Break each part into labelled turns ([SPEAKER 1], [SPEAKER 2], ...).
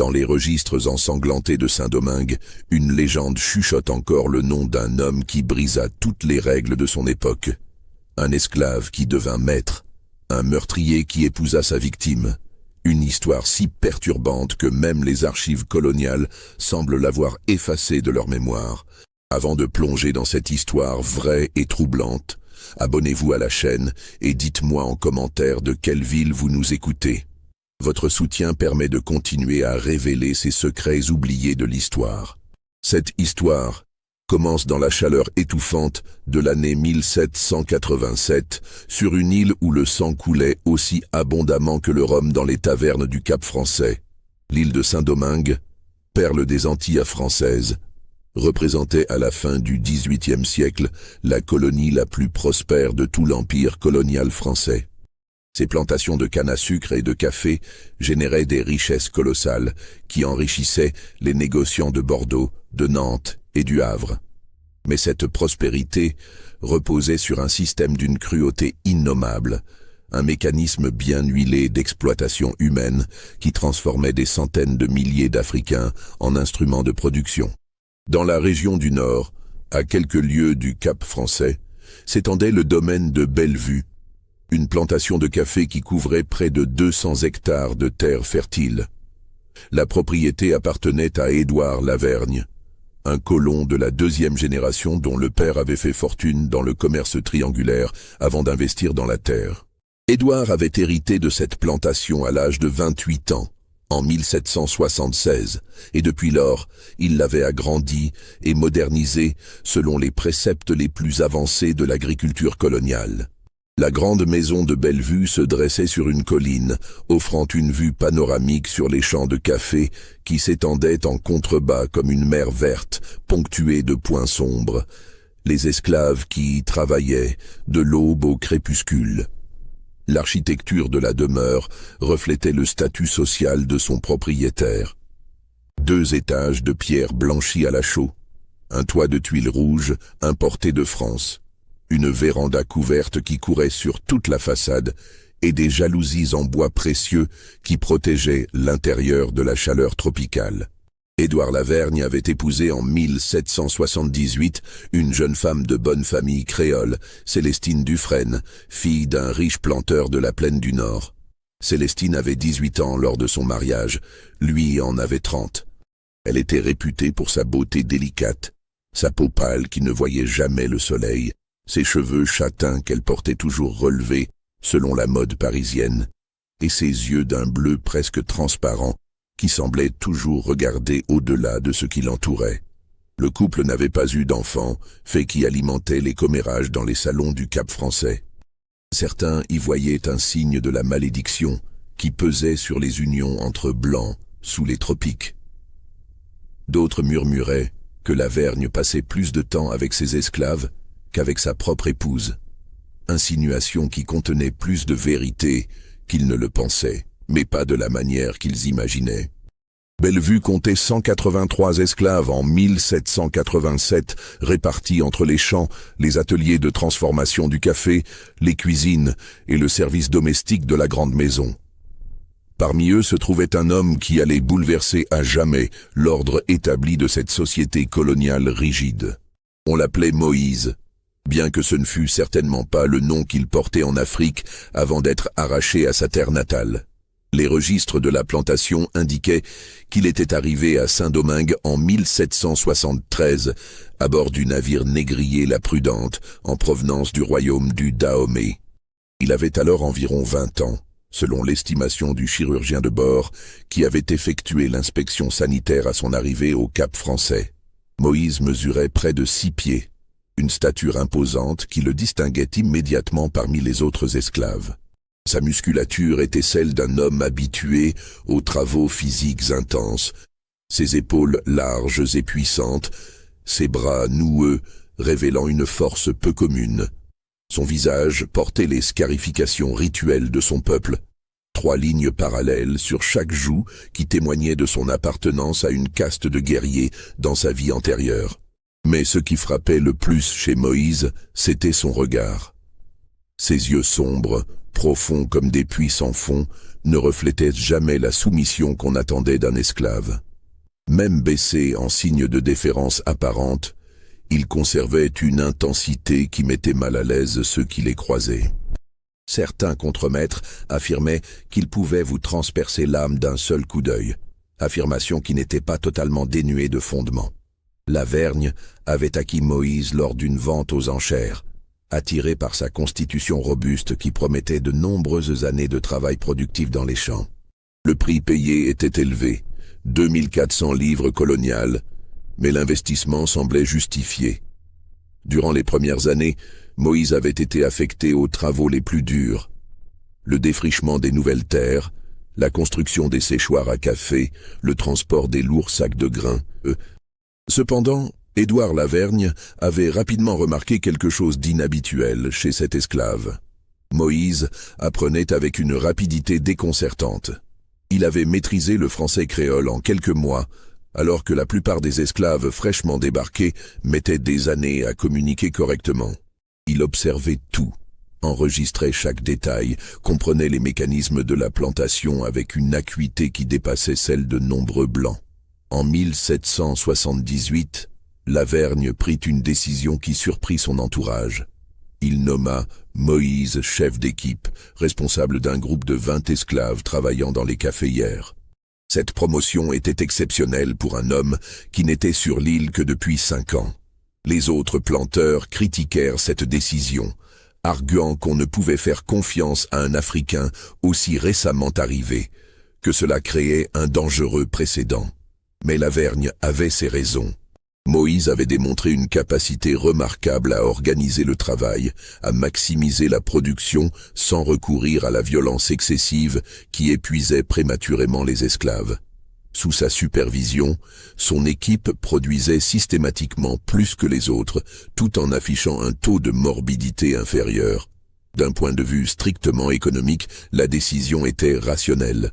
[SPEAKER 1] Dans les registres ensanglantés de Saint-Domingue, une légende chuchote encore le nom d'un homme qui brisa toutes les règles de son époque. Un esclave qui devint maître, un meurtrier qui épousa sa victime. Une histoire si perturbante que même les archives coloniales semblent l'avoir effacée de leur mémoire. Avant de plonger dans cette histoire vraie et troublante, abonnez-vous à la chaîne et dites-moi en commentaire de quelle ville vous nous écoutez. Votre soutien permet de continuer à révéler ces secrets oubliés de l'histoire. Cette histoire commence dans la chaleur étouffante de l'année 1787, sur une île où le sang coulait aussi abondamment que le rhum dans les tavernes du Cap français. L'île de Saint-Domingue, perle des Antilles françaises, représentait à la fin du XVIIIe siècle la colonie la plus prospère de tout l'empire colonial français. Ces plantations de canne à sucre et de café généraient des richesses colossales qui enrichissaient les négociants de Bordeaux, de Nantes et du Havre. Mais cette prospérité reposait sur un système d'une cruauté innommable, un mécanisme bien huilé d'exploitation humaine qui transformait des centaines de milliers d'Africains en instruments de production. Dans la région du Nord, à quelques lieues du Cap français, s'étendait le domaine de Bellevue, une plantation de café qui couvrait près de 200 hectares de terres fertiles. La propriété appartenait à Édouard Lavergne, un colon de la deuxième génération dont le père avait fait fortune dans le commerce triangulaire avant d'investir dans la terre. Édouard avait hérité de cette plantation à l'âge de 28 ans, en 1776, et depuis lors, il l'avait agrandie et modernisée selon les préceptes les plus avancés de l'agriculture coloniale. La grande maison de Bellevue se dressait sur une colline, offrant une vue panoramique sur les champs de café qui s'étendaient en contrebas comme une mer verte, ponctuée de points sombres. Les esclaves qui y travaillaient, de l'aube au crépuscule. L'architecture de la demeure reflétait le statut social de son propriétaire. 2 étages de pierre blanchie à la chaux, un toit de tuiles rouges importé de France, une véranda couverte qui courait sur toute la façade et des jalousies en bois précieux qui protégeaient l'intérieur de la chaleur tropicale. Édouard Lavergne avait épousé en 1778 une jeune femme de bonne famille créole, Célestine Dufresne, fille d'un riche planteur de la plaine du Nord. Célestine avait 18 ans lors de son mariage, lui en avait 30. Elle était réputée pour sa beauté délicate, sa peau pâle qui ne voyait jamais le soleil, ses cheveux châtains qu'elle portait toujours relevés selon la mode parisienne, et ses yeux d'un bleu presque transparent qui semblait toujours regarder au-delà de ce qui l'entourait. Le couple n'avait pas eu d'enfants, fait qui alimentait les commérages dans les salons du Cap français. Certains y voyaient un signe de la malédiction qui pesait sur les unions entre blancs sous les tropiques. D'autres murmuraient que Lavergne passait plus de temps avec ses esclaves qu'avec sa propre épouse. Insinuation qui contenait plus de vérité qu'ils ne le pensaient, mais pas de la manière qu'ils imaginaient. Bellevue comptait 183 esclaves en 1787, répartis entre les champs, les ateliers de transformation du café, les cuisines et le service domestique de la grande maison. Parmi eux se trouvait un homme qui allait bouleverser à jamais l'ordre établi de cette société coloniale rigide. On l'appelait Moïse, bien que ce ne fût certainement pas le nom qu'il portait en Afrique avant d'être arraché à sa terre natale. Les registres de la plantation indiquaient qu'il était arrivé à Saint-Domingue en 1773 à bord du navire négrier La Prudente en provenance du royaume du Dahomey. Il avait alors environ 20 ans, selon l'estimation du chirurgien de bord qui avait effectué l'inspection sanitaire à son arrivée au Cap français. Moïse mesurait près de 6 pieds, une stature imposante qui le distinguait immédiatement parmi les autres esclaves. Sa musculature était celle d'un homme habitué aux travaux physiques intenses, ses épaules larges et puissantes, ses bras noueux révélant une force peu commune. Son visage portait les scarifications rituelles de son peuple, 3 lignes parallèles sur chaque joue qui témoignaient de son appartenance à une caste de guerriers dans sa vie antérieure. Mais ce qui frappait le plus chez Moïse, c'était son regard. Ses yeux sombres, profonds comme des puits sans fond, ne reflétait jamais la soumission qu'on attendait d'un esclave. Même baissé en signe de déférence apparente, il conservait une intensité qui mettait mal à l'aise ceux qui les croisaient. Certains contremaîtres affirmaient qu'ils pouvaient vous transpercer l'âme d'un seul coup d'œil, affirmation qui n'était pas totalement dénuée de fondement. Lavergne avait acquis Moïse lors d'une vente aux enchères, attiré par sa constitution robuste qui promettait de nombreuses années de travail productif dans les champs. Le prix payé était élevé, 2400 livres coloniales, mais l'investissement semblait justifié. Durant les premières années, Moïse avait été affecté aux travaux les plus durs. Le défrichement des nouvelles terres, la construction des séchoirs à café, le transport des lourds sacs de grains. Cependant, Édouard Lavergne avait rapidement remarqué quelque chose d'inhabituel chez cet esclave. Moïse apprenait avec une rapidité déconcertante. Il avait maîtrisé le français créole en quelques mois, alors que la plupart des esclaves fraîchement débarqués mettaient des années à communiquer correctement. Il observait tout, enregistrait chaque détail, comprenait les mécanismes de la plantation avec une acuité qui dépassait celle de nombreux blancs. En 1778, Lavergne prit une décision qui surprit son entourage. Il nomma Moïse chef d'équipe, responsable d'un groupe de 20 esclaves travaillant dans les caféières. Cette promotion était exceptionnelle pour un homme qui n'était sur l'île que depuis 5 ans. Les autres planteurs critiquèrent cette décision, arguant qu'on ne pouvait faire confiance à un Africain aussi récemment arrivé, que cela créait un dangereux précédent. Mais Lavergne avait ses raisons. Moïse avait démontré une capacité remarquable à organiser le travail, à maximiser la production sans recourir à la violence excessive qui épuisait prématurément les esclaves. Sous sa supervision, son équipe produisait systématiquement plus que les autres, tout en affichant un taux de morbidité inférieur. D'un point de vue strictement économique, la décision était rationnelle.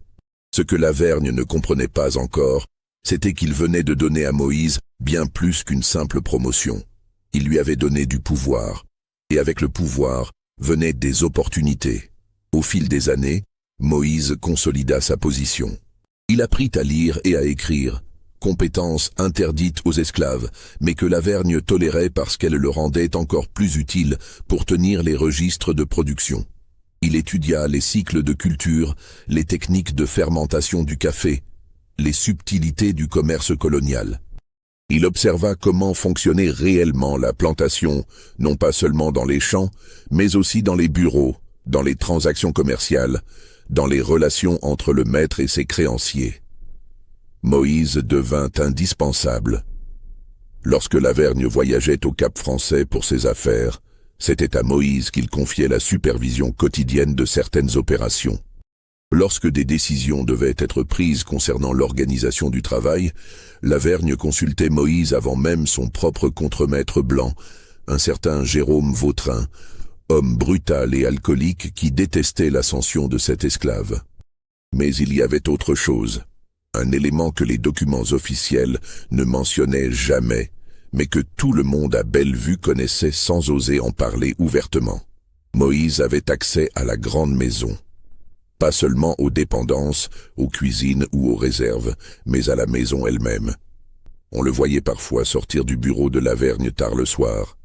[SPEAKER 1] Ce que Lavergne ne comprenait pas encore, c'était qu'il venait de donner à Moïse bien plus qu'une simple promotion. Il lui avait donné du pouvoir, et avec le pouvoir venaient des opportunités. Au fil des années, Moïse consolida sa position. Il apprit à lire et à écrire, compétence interdite aux esclaves, mais que Lavergne tolérait parce qu'elle le rendait encore plus utile pour tenir les registres de production. Il étudia les cycles de culture, les techniques de fermentation du café, les subtilités du commerce colonial. Il observa comment fonctionnait réellement la plantation, non pas seulement dans les champs, mais aussi dans les bureaux, dans les transactions commerciales, dans les relations entre le maître et ses créanciers. Moïse devint indispensable. Lorsque Lavergne voyageait au Cap Français pour ses affaires, c'était à Moïse qu'il confiait la supervision quotidienne de certaines opérations. Lorsque des décisions devaient être prises concernant l'organisation du travail, Lavergne consultait Moïse avant même son propre contremaître blanc, un certain Jérôme Vautrin, homme brutal et alcoolique qui détestait l'ascension de cet esclave. Mais il y avait autre chose, un élément que les documents officiels ne mentionnaient jamais, mais que tout le monde à Bellevue connaissait sans oser en parler ouvertement. Moïse avait accès à la grande maison. Pas seulement aux dépendances, aux cuisines ou aux réserves, mais à la maison elle-même. On le voyait parfois sortir du bureau de Lavergne tard le soir.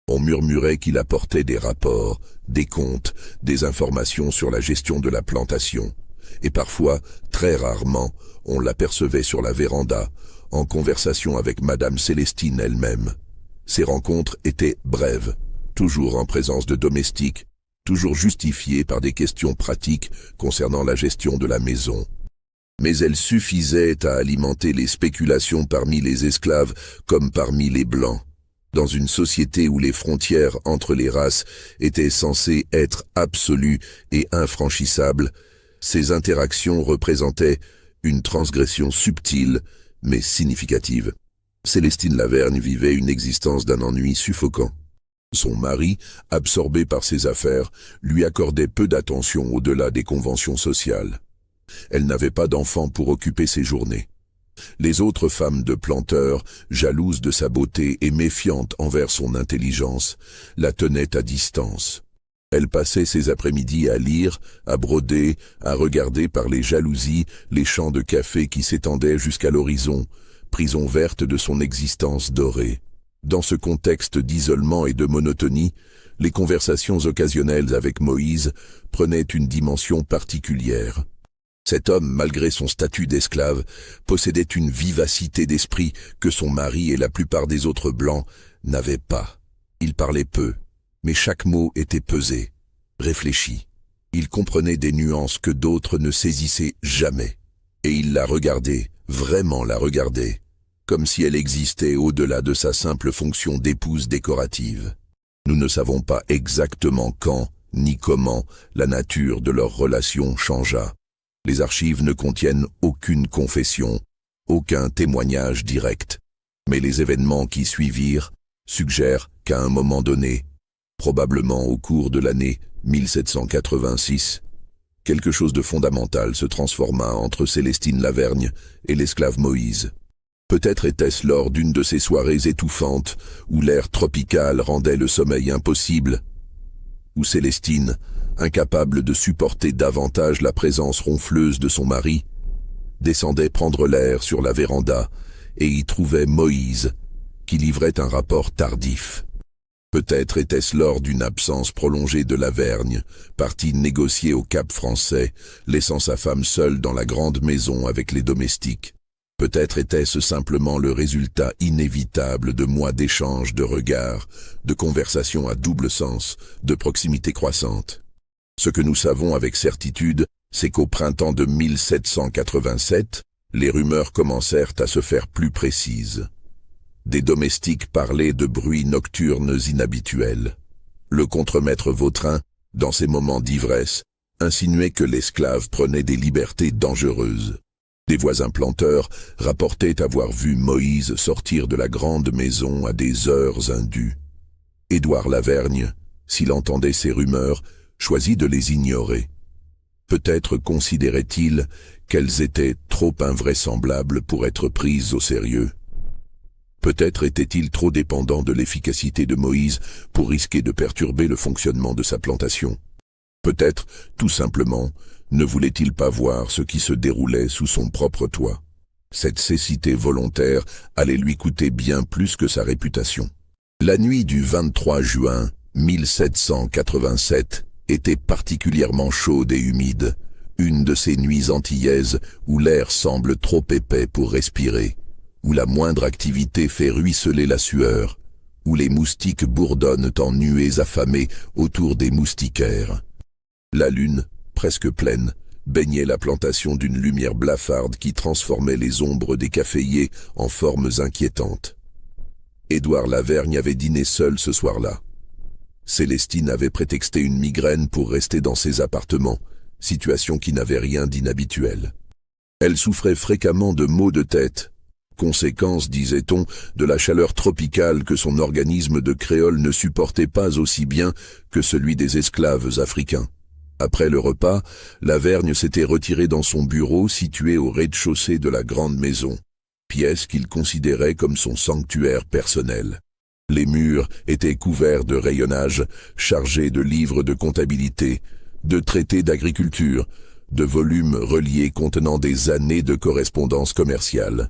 [SPEAKER 1] On murmurait qu'il apportait des rapports, des comptes, des informations sur la gestion de la plantation. Et parfois, très rarement, on l'apercevait sur la véranda, en conversation avec Madame Célestine elle-même. Ces rencontres étaient brèves, toujours en présence de domestiques, toujours justifiées par des questions pratiques concernant la gestion de la maison. Mais elles suffisaient à alimenter les spéculations parmi les esclaves comme parmi les Blancs. Dans une société où les frontières entre les races étaient censées être absolues et infranchissables, ces interactions représentaient une transgression subtile mais significative. Célestine Lavergne vivait une existence d'un ennui suffocant. Son mari, absorbé par ses affaires, lui accordait peu d'attention au-delà des conventions sociales. Elle n'avait pas d'enfant pour occuper ses journées. Les autres femmes de planteurs, jalouses de sa beauté et méfiantes envers son intelligence, la tenaient à distance. Elle passait ses après-midi à lire, à broder, à regarder par les jalousies les champs de café qui s'étendaient jusqu'à l'horizon, prison verte de son existence dorée. Dans ce contexte d'isolement et de monotonie, les conversations occasionnelles avec Moïse prenaient une dimension particulière. Cet homme, malgré son statut d'esclave, possédait une vivacité d'esprit que son mari et la plupart des autres blancs n'avaient pas. Il parlait peu, mais chaque mot était pesé, réfléchi. Il comprenait des nuances que d'autres ne saisissaient jamais. Et il la regardait, vraiment la regardait, comme si elle existait au-delà de sa simple fonction d'épouse décorative. Nous ne savons pas exactement quand, ni comment, la nature de leur relation changea. Les archives ne contiennent aucune confession, aucun témoignage direct. Mais les événements qui suivirent suggèrent qu'à un moment donné, probablement au cours de l'année 1786, quelque chose de fondamental se transforma entre Célestine Lavergne et l'esclave Moïse. Peut-être était-ce lors d'une de ces soirées étouffantes où l'air tropical rendait le sommeil impossible, où Célestine, incapable de supporter davantage la présence ronfleuse de son mari, descendait prendre l'air sur la véranda et y trouvait Moïse, qui livrait un rapport tardif. Peut-être était-ce lors d'une absence prolongée de Lavergne, partie négocier au Cap Français, laissant sa femme seule dans la grande maison avec les domestiques. Peut-être était-ce simplement le résultat inévitable de mois d'échanges de regards, de conversations à double sens, de proximité croissante. Ce que nous savons avec certitude, c'est qu'au printemps de 1787, les rumeurs commencèrent à se faire plus précises. Des domestiques parlaient de bruits nocturnes inhabituels. Le contremaître Vautrin, dans ses moments d'ivresse, insinuait que l'esclave prenait des libertés dangereuses. Des voisins planteurs rapportaient avoir vu Moïse sortir de la grande maison à des heures indues. Édouard Lavergne, s'il entendait ces rumeurs, choisit de les ignorer. Peut-être considérait-il qu'elles étaient trop invraisemblables pour être prises au sérieux. Peut-être était-il trop dépendant de l'efficacité de Moïse pour risquer de perturber le fonctionnement de sa plantation. Peut-être, tout simplement, ne voulait-il pas voir ce qui se déroulait sous son propre toit. Cette cécité volontaire allait lui coûter bien plus que sa réputation. La nuit du 23 juin 1787 était particulièrement chaude et humide, une de ces nuits antillaises où l'air semble trop épais pour respirer, où la moindre activité fait ruisseler la sueur, où les moustiques bourdonnent en nuées affamées autour des moustiquaires. La lune, presque pleine, baignait la plantation d'une lumière blafarde qui transformait les ombres des caféiers en formes inquiétantes. Édouard Lavergne avait dîné seul ce soir-là. Célestine avait prétexté une migraine pour rester dans ses appartements, situation qui n'avait rien d'inhabituel. Elle souffrait fréquemment de maux de tête, conséquence, disait-on, de la chaleur tropicale que son organisme de créole ne supportait pas aussi bien que celui des esclaves africains. Après le repas, Lavergne s'était retiré dans son bureau situé au rez-de-chaussée de la grande maison, pièce qu'il considérait comme son sanctuaire personnel. Les murs étaient couverts de rayonnages chargés de livres de comptabilité, de traités d'agriculture, de volumes reliés contenant des années de correspondance commerciale.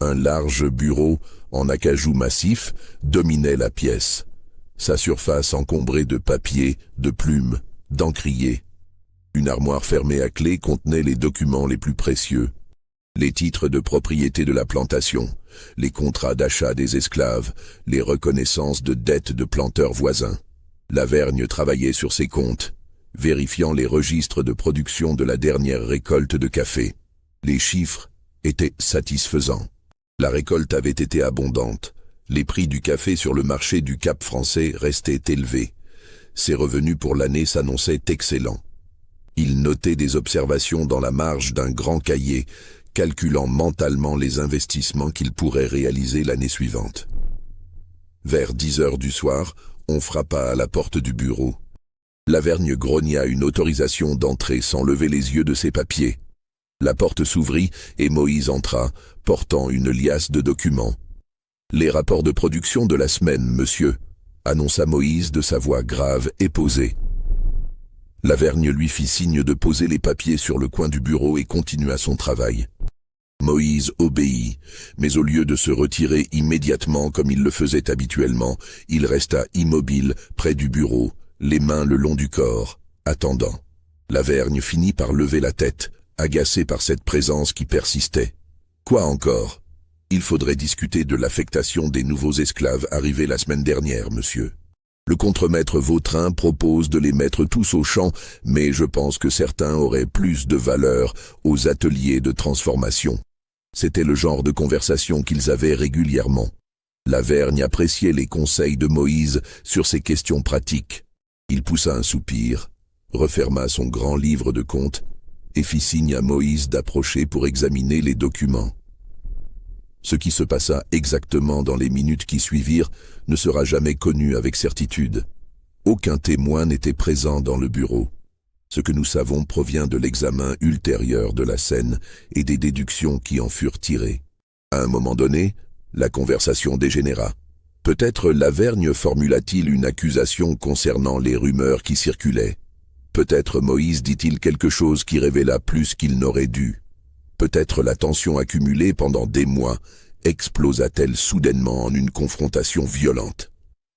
[SPEAKER 1] Un large bureau en acajou massif dominait la pièce, sa surface encombrée de papiers, de plumes, d'encriers. Une armoire fermée à clé contenait les documents les plus précieux, les titres de propriété de la plantation, les contrats d'achat des esclaves, les reconnaissances de dettes de planteurs voisins. Lavergne travaillait sur ses comptes, vérifiant les registres de production de la dernière récolte de café. Les chiffres étaient satisfaisants. La récolte avait été abondante. Les prix du café sur le marché du Cap Français restaient élevés. Ses revenus pour l'année s'annonçaient excellents. Il notait des observations dans la marge d'un grand cahier, calculant mentalement les investissements qu'il pourrait réaliser l'année suivante. Vers 10 heures du soir, on frappa à la porte du bureau. Lavergne grogna une autorisation d'entrer sans lever les yeux de ses papiers. La porte s'ouvrit et Moïse entra, portant une liasse de documents. « Les rapports de production de la semaine, monsieur », annonça Moïse de sa voix grave et posée. Lavergne lui fit signe de poser les papiers sur le coin du bureau et continua son travail. Moïse obéit, mais au lieu de se retirer immédiatement comme il le faisait habituellement, il resta immobile près du bureau, les mains le long du corps, attendant. Lavergne finit par lever la tête, agacé par cette présence qui persistait. Quoi encore? Il faudrait discuter de l'affectation des nouveaux esclaves arrivés la semaine dernière, monsieur. Le contremaître Vautrin propose de les mettre tous au champ, mais je pense que certains auraient plus de valeur aux ateliers de transformation. C'était le genre de conversation qu'ils avaient régulièrement. Lavergne appréciait les conseils de Moïse sur ces questions pratiques. Il poussa un soupir, referma son grand livre de comptes et fit signe à Moïse d'approcher pour examiner les documents. Ce qui se passa exactement dans les minutes qui suivirent ne sera jamais connu avec certitude. Aucun témoin n'était présent dans le bureau. Ce que nous savons provient de l'examen ultérieur de la scène et des déductions qui en furent tirées. À un moment donné, la conversation dégénéra. Peut-être Lavergne formula-t-il une accusation concernant les rumeurs qui circulaient. Peut-être Moïse dit-il quelque chose qui révéla plus qu'il n'aurait dû. Peut-être la tension accumulée pendant des mois explosa-t-elle soudainement en une confrontation violente.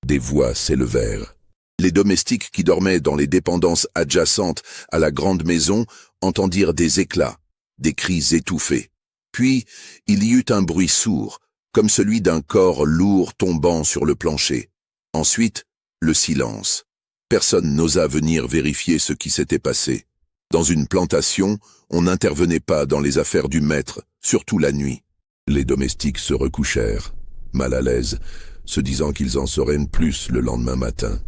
[SPEAKER 1] Des voix s'élevèrent. Les domestiques qui dormaient dans les dépendances adjacentes à la grande maison entendirent des éclats, des cris étouffés. Puis, il y eut un bruit sourd, comme celui d'un corps lourd tombant sur le plancher. Ensuite, le silence. Personne n'osa venir vérifier ce qui s'était passé. Dans une plantation, on n'intervenait pas dans les affaires du maître, surtout la nuit. Les domestiques se recouchèrent, mal à l'aise, se disant qu'ils en sauraient plus le lendemain matin.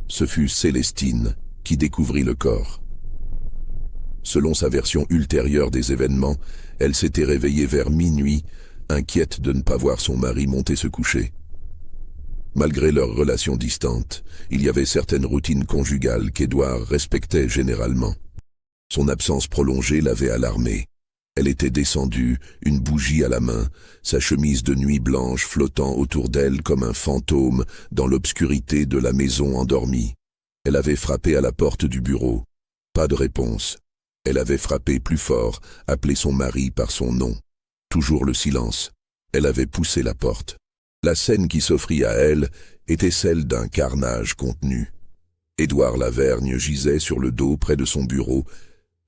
[SPEAKER 1] Ce fut Célestine qui découvrit le corps. Selon sa version ultérieure des événements, elle s'était réveillée vers minuit, inquiète de ne pas voir son mari monter se coucher. Malgré leur relation distante, il y avait certaines routines conjugales qu'Édouard respectait généralement. Son absence prolongée l'avait alarmée. Elle était descendue, une bougie à la main, sa chemise de nuit blanche flottant autour d'elle comme un fantôme dans l'obscurité de la maison endormie. Elle avait frappé à la porte du bureau. Pas de réponse. Elle avait frappé plus fort, appelé son mari par son nom. Toujours le silence. Elle avait poussé la porte. La scène qui s'offrit à elle était celle d'un carnage contenu. Édouard Lavergne gisait sur le dos près de son bureau,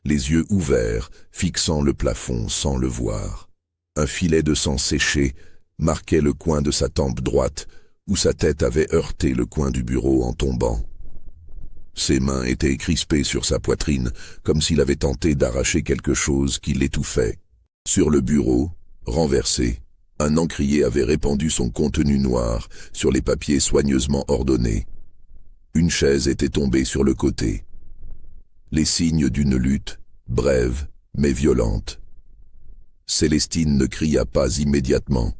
[SPEAKER 1] les yeux ouverts, fixant le plafond sans le voir. Un filet de sang séché marquait le coin de sa tempe droite, où sa tête avait heurté le coin du bureau en tombant. Ses mains étaient crispées sur sa poitrine, comme s'il avait tenté d'arracher quelque chose qui l'étouffait. Sur le bureau, renversé, un encrier avait répandu son contenu noir sur les papiers soigneusement ordonnés. Une chaise était tombée sur le côté. Les signes d'une lutte, brève mais violente. Célestine ne cria pas immédiatement.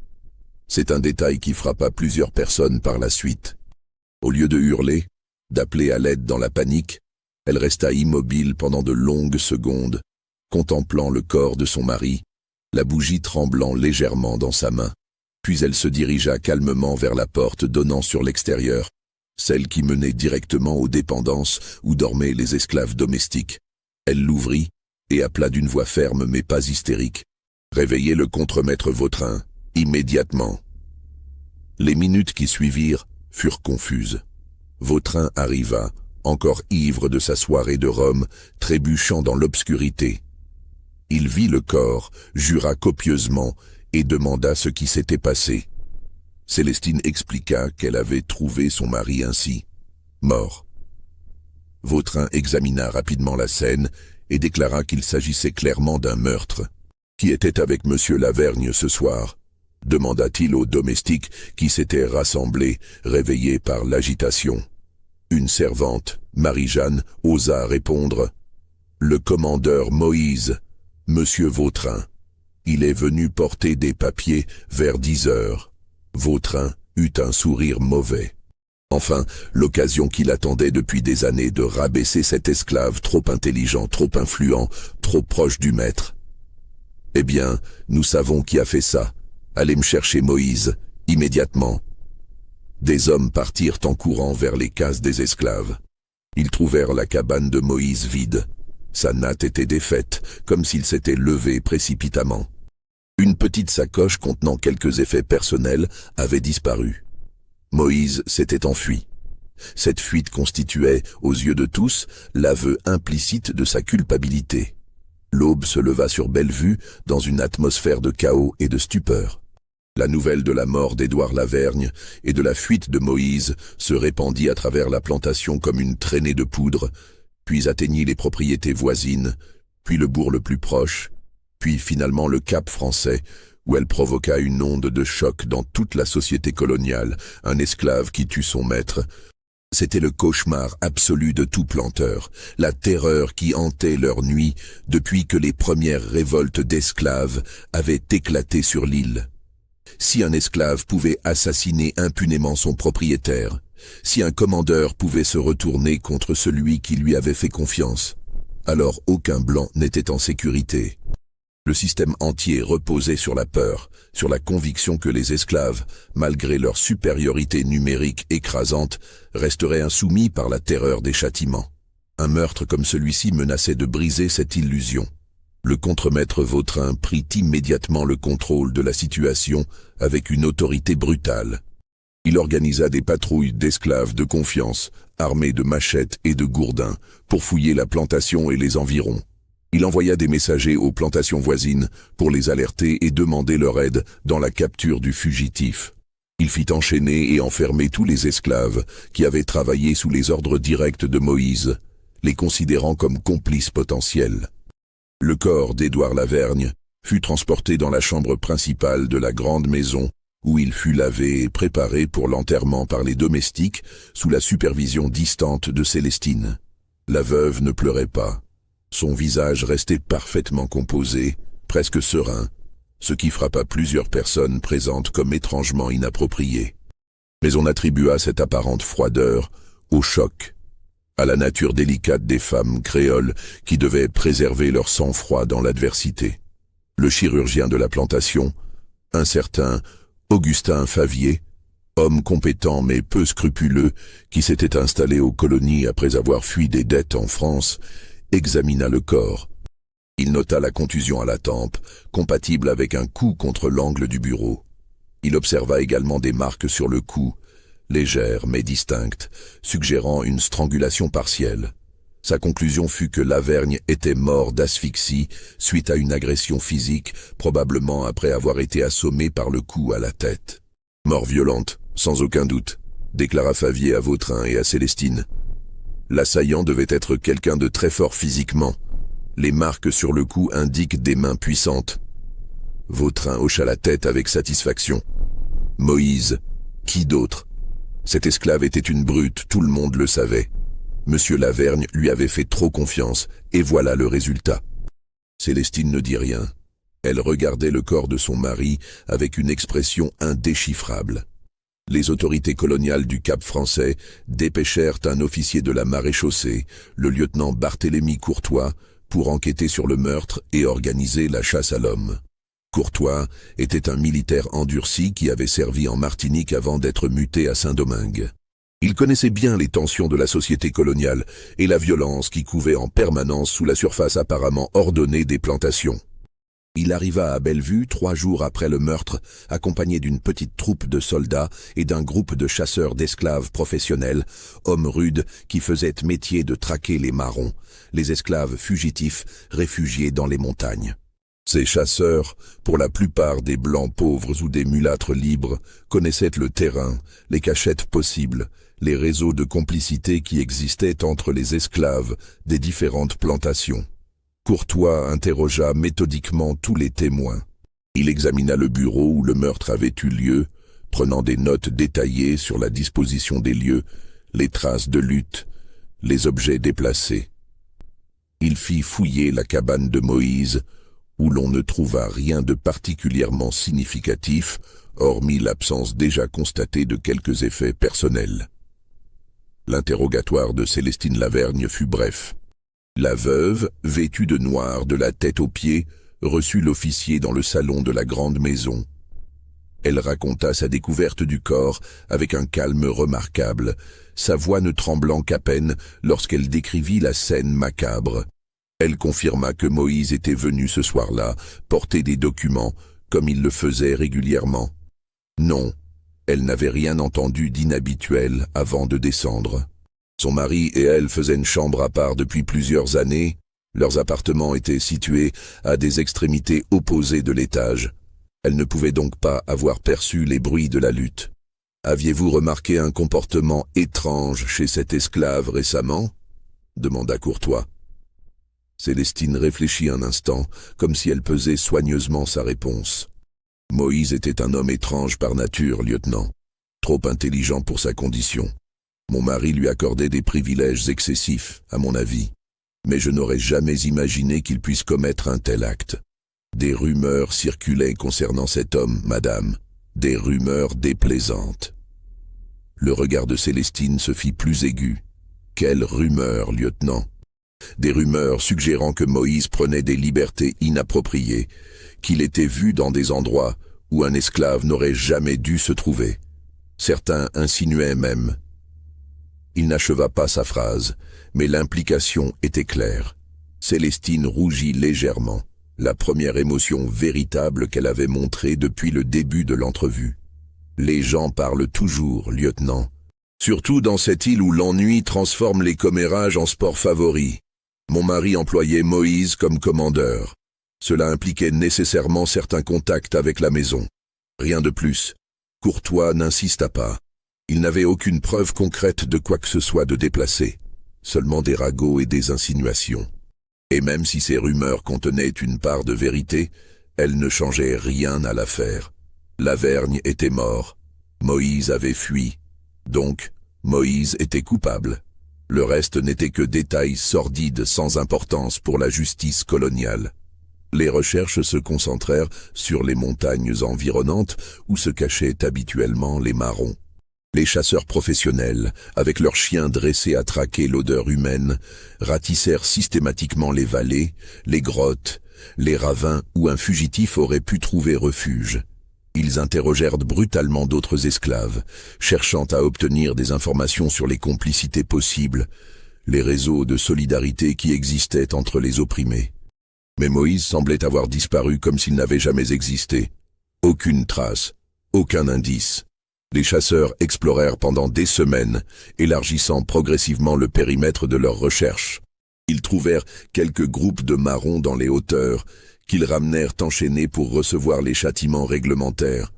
[SPEAKER 1] C'est un détail qui frappa plusieurs personnes par la suite. Au lieu de hurler, d'appeler à l'aide dans la panique, elle resta immobile pendant de longues secondes, contemplant le corps de son mari, la bougie tremblant légèrement dans sa main. Puis elle se dirigea calmement vers la porte donnant sur l'extérieur, celle qui menait directement aux dépendances où dormaient les esclaves domestiques. Elle l'ouvrit et appela d'une voix ferme mais pas hystérique. « Réveillez le contremaître Vautrin, immédiatement !» Les minutes qui suivirent furent confuses. Vautrin arriva, encore ivre de sa soirée de Rome, trébuchant dans l'obscurité. Il vit le corps, jura copieusement et demanda ce qui s'était passé. Célestine expliqua qu'elle avait trouvé son mari ainsi, mort. Vautrin examina rapidement la scène et déclara qu'il s'agissait clairement d'un meurtre. « Qui était avec monsieur Lavergne ce soir ?» demanda-t-il aux domestiques qui s'étaient rassemblés, réveillés par l'agitation. Une servante, Marie-Jeanne, osa répondre. « Le commandeur Moïse, monsieur Vautrin. Il est venu porter des papiers vers 10 heures. » Vautrin eut un sourire mauvais. Enfin, l'occasion qu'il attendait depuis des années de rabaisser cet esclave trop intelligent, trop influent, trop proche du maître. « Eh bien, nous savons qui a fait ça. Allez me chercher Moïse, immédiatement. » Des hommes partirent en courant vers les cases des esclaves. Ils trouvèrent la cabane de Moïse vide. Sa natte était défaite, comme s'il s'était levé précipitamment. Une petite sacoche contenant quelques effets personnels avait disparu. Moïse s'était enfui. Cette fuite constituait, aux yeux de tous, l'aveu implicite de sa culpabilité. L'aube se leva sur Bellevue dans une atmosphère de chaos et de stupeur. La nouvelle de la mort d'Édouard Lavergne et de la fuite de Moïse se répandit à travers la plantation comme une traînée de poudre, puis atteignit les propriétés voisines, puis le bourg le plus proche, puis finalement le Cap français, où elle provoqua une onde de choc dans toute la société coloniale, un esclave qui tue son maître. C'était le cauchemar absolu de tout planteur, la terreur qui hantait leur nuit depuis que les premières révoltes d'esclaves avaient éclaté sur l'île. Si un esclave pouvait assassiner impunément son propriétaire, si un commandeur pouvait se retourner contre celui qui lui avait fait confiance, alors aucun blanc n'était en sécurité. Le système entier reposait sur la peur, sur la conviction que les esclaves, malgré leur supériorité numérique écrasante, resteraient insoumis par la terreur des châtiments. Un meurtre comme celui-ci menaçait de briser cette illusion. Le contremaître Vautrin prit immédiatement le contrôle de la situation avec une autorité brutale. Il organisa des patrouilles d'esclaves de confiance, armés de machettes et de gourdins, pour fouiller la plantation et les environs. Il envoya des messagers aux plantations voisines pour les alerter et demander leur aide dans la capture du fugitif. Il fit enchaîner et enfermer tous les esclaves qui avaient travaillé sous les ordres directs de Moïse, les considérant comme complices potentiels. Le corps d'Édouard Lavergne fut transporté dans la chambre principale de la grande maison où il fut lavé et préparé pour l'enterrement par les domestiques sous la supervision distante de Célestine. La veuve ne pleurait pas. Son visage restait parfaitement composé, presque serein, ce qui frappa plusieurs personnes présentes comme étrangement inapproprié. Mais on attribua cette apparente froideur au choc, à la nature délicate des femmes créoles qui devaient préserver leur sang-froid dans l'adversité. Le chirurgien de la plantation, un certain Augustin Favier, homme compétent mais peu scrupuleux qui s'était installé aux colonies après avoir fui des dettes en France, examina le corps. Il nota la contusion à la tempe, compatible avec un coup contre l'angle du bureau. Il observa également des marques sur le cou, légères mais distinctes, suggérant une strangulation partielle. Sa conclusion fut que Lavergne était mort d'asphyxie suite à une agression physique, probablement après avoir été assommé par le coup à la tête. Mort violente, sans aucun doute, déclara Favier à Vautrin et à Célestine. L'assaillant devait être quelqu'un de très fort physiquement. Les marques sur le cou indiquent des mains puissantes. Vautrin hocha la tête avec satisfaction. Moïse, qui d'autre? Cet esclave était une brute, tout le monde le savait. Monsieur Lavergne lui avait fait trop confiance, et voilà le résultat. Célestine ne dit rien. Elle regardait le corps de son mari avec une expression indéchiffrable. Les autorités coloniales du Cap français dépêchèrent un officier de la maréchaussée, le lieutenant Barthélemy Courtois, pour enquêter sur le meurtre et organiser la chasse à l'homme. Courtois était un militaire endurci qui avait servi en Martinique avant d'être muté à Saint-Domingue. Il connaissait bien les tensions de la société coloniale et la violence qui couvait en permanence sous la surface apparemment ordonnée des plantations. Il arriva à Bellevue 3 jours après le meurtre, accompagné d'une petite troupe de soldats et d'un groupe de chasseurs d'esclaves professionnels, hommes rudes qui faisaient métier de traquer les marrons, les esclaves fugitifs réfugiés dans les montagnes. Ces chasseurs, pour la plupart des blancs pauvres ou des mulâtres libres, connaissaient le terrain, les cachettes possibles, les réseaux de complicité qui existaient entre les esclaves des différentes plantations. Courtois interrogea méthodiquement tous les témoins. Il examina le bureau où le meurtre avait eu lieu, prenant des notes détaillées sur la disposition des lieux, les traces de lutte, les objets déplacés. Il fit fouiller la cabane de Moïse, où l'on ne trouva rien de particulièrement significatif, hormis l'absence déjà constatée de quelques effets personnels. L'interrogatoire de Célestine Lavergne fut bref. La veuve, vêtue de noir de la tête aux pieds, reçut l'officier dans le salon de la grande maison. Elle raconta sa découverte du corps avec un calme remarquable, sa voix ne tremblant qu'à peine lorsqu'elle décrivit la scène macabre. Elle confirma que Moïse était venu ce soir-là porter des documents, comme il le faisait régulièrement. Non, elle n'avait rien entendu d'inhabituel avant de descendre. Son mari et elle faisaient une chambre à part depuis plusieurs années. Leurs appartements étaient situés à des extrémités opposées de l'étage. Elle ne pouvait donc pas avoir perçu les bruits de la lutte. « Aviez-vous remarqué un comportement étrange chez cet esclave récemment ?» demanda Courtois. Célestine réfléchit un instant, comme si elle pesait soigneusement sa réponse. « Moïse était un homme étrange par nature, lieutenant, trop intelligent pour sa condition. Mon mari lui accordait des privilèges excessifs, à mon avis, mais je n'aurais jamais imaginé qu'il puisse commettre un tel acte. Des rumeurs circulaient concernant cet homme, madame, des rumeurs déplaisantes. » Le regard de Célestine se fit plus aigu. « Quelles rumeurs, lieutenant ?» Des rumeurs suggérant que Moïse prenait des libertés inappropriées, qu'il était vu dans des endroits où un esclave n'aurait jamais dû se trouver. Certains insinuaient même. Il n'acheva pas sa phrase, mais l'implication était claire. Célestine rougit légèrement, la première émotion véritable qu'elle avait montrée depuis le début de l'entrevue. « Les gens parlent toujours, lieutenant. Surtout dans cette île où l'ennui transforme les commérages en sport favori. Mon mari employait Moïse comme commandeur. Cela impliquait nécessairement certains contacts avec la maison. Rien de plus. Courtois n'insista pas. Il n'avait aucune preuve concrète de quoi que ce soit de déplacé, seulement des ragots et des insinuations. Et même si ces rumeurs contenaient une part de vérité, elles ne changeaient rien à l'affaire. Lavergne était mort. Moïse avait fui. Donc, Moïse était coupable. Le reste n'était que détails sordides sans importance pour la justice coloniale. Les recherches se concentrèrent sur les montagnes environnantes où se cachaient habituellement les marrons. Les chasseurs professionnels, avec leurs chiens dressés à traquer l'odeur humaine, ratissèrent systématiquement les vallées, les grottes, les ravins où un fugitif aurait pu trouver refuge. Ils interrogèrent brutalement d'autres esclaves, cherchant à obtenir des informations sur les complicités possibles, les réseaux de solidarité qui existaient entre les opprimés. Mais Moïse semblait avoir disparu comme s'il n'avait jamais existé. Aucune trace, aucun indice. Les chasseurs explorèrent pendant des semaines, élargissant progressivement le périmètre de leurs recherches. Ils trouvèrent quelques groupes de marrons dans les hauteurs, qu'ils ramenèrent enchaînés pour recevoir les châtiments réglementaires.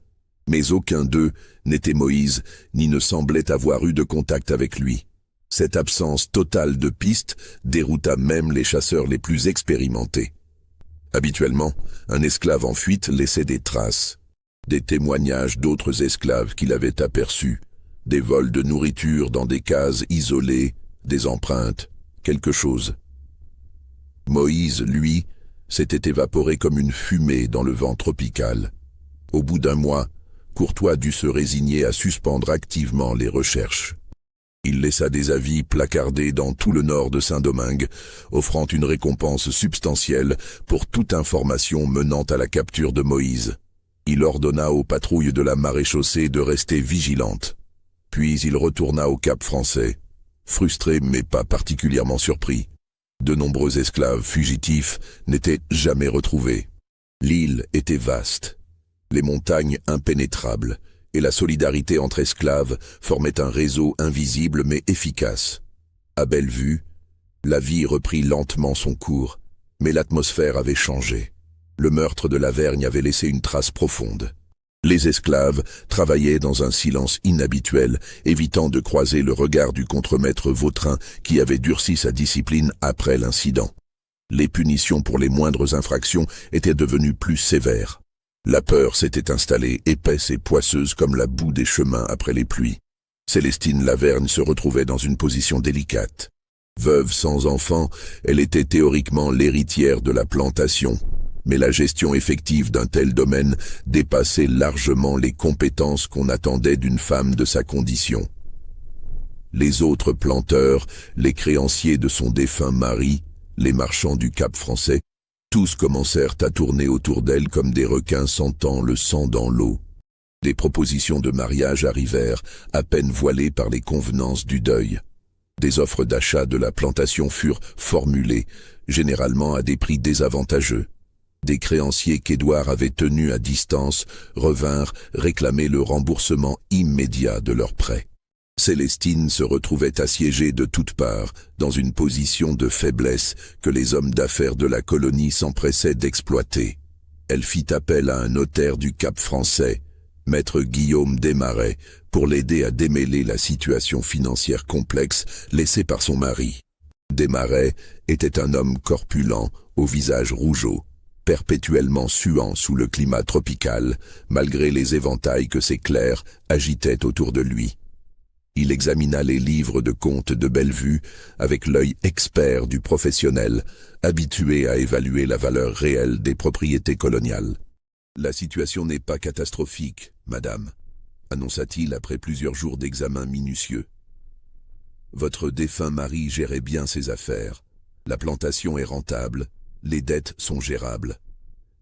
[SPEAKER 1] Mais aucun d'eux n'était Moïse, ni ne semblait avoir eu de contact avec lui. Cette absence totale de pistes dérouta même les chasseurs les plus expérimentés. Habituellement, un esclave en fuite laissait des traces, des témoignages d'autres esclaves qu'il avait aperçus, des vols de nourriture dans des cases isolées, des empreintes, quelque chose. Moïse, lui, s'était évaporé comme une fumée dans le vent tropical. Au bout d'un mois, Courtois dut se résigner à suspendre activement les recherches. Il laissa des avis placardés dans tout le nord de Saint-Domingue, offrant une récompense substantielle pour toute information menant à la capture de Moïse. Il ordonna aux patrouilles de la maréchaussée de rester vigilantes. Puis il retourna au Cap Français, frustré mais pas particulièrement surpris. De nombreux esclaves fugitifs n'étaient jamais retrouvés. L'île était vaste, les montagnes impénétrables, et la solidarité entre esclaves formait un réseau invisible mais efficace. À belle vue, la vie reprit lentement son cours, mais l'atmosphère avait changé. Le meurtre de Lavergne avait laissé une trace profonde. Les esclaves travaillaient dans un silence inhabituel, évitant de croiser le regard du contremaître Vautrin qui avait durci sa discipline après l'incident. Les punitions pour les moindres infractions étaient devenues plus sévères. La peur s'était installée, épaisse et poisseuse comme la boue des chemins après les pluies. Célestine Lavergne se retrouvait dans une position délicate. Veuve sans enfant, elle était théoriquement l'héritière de la plantation. Mais la gestion effective d'un tel domaine dépassait largement les compétences qu'on attendait d'une femme de sa condition. Les autres planteurs, les créanciers de son défunt mari, les marchands du Cap Français, tous commencèrent à tourner autour d'elle comme des requins sentant le sang dans l'eau. Des propositions de mariage arrivèrent, à peine voilées par les convenances du deuil. Des offres d'achat de la plantation furent formulées, généralement à des prix désavantageux. Des créanciers qu'Édouard avait tenus à distance revinrent réclamer le remboursement immédiat de leurs prêts. Célestine se retrouvait assiégée de toutes parts, dans une position de faiblesse que les hommes d'affaires de la colonie s'empressaient d'exploiter. Elle fit appel à un notaire du Cap français, maître Guillaume Desmarais, pour l'aider à démêler la situation financière complexe laissée par son mari. Desmarais était un homme corpulent, au visage rougeau, perpétuellement suant sous le climat tropical, malgré les éventails que ses clercs agitaient autour de lui. Il examina les livres de comptes de Bellevue avec l'œil expert du professionnel, habitué à évaluer la valeur réelle des propriétés coloniales. « La situation n'est pas catastrophique, madame », annonça-t-il après plusieurs jours d'examen minutieux. « Votre défunt mari gérait bien ses affaires. La plantation est rentable, les dettes sont gérables.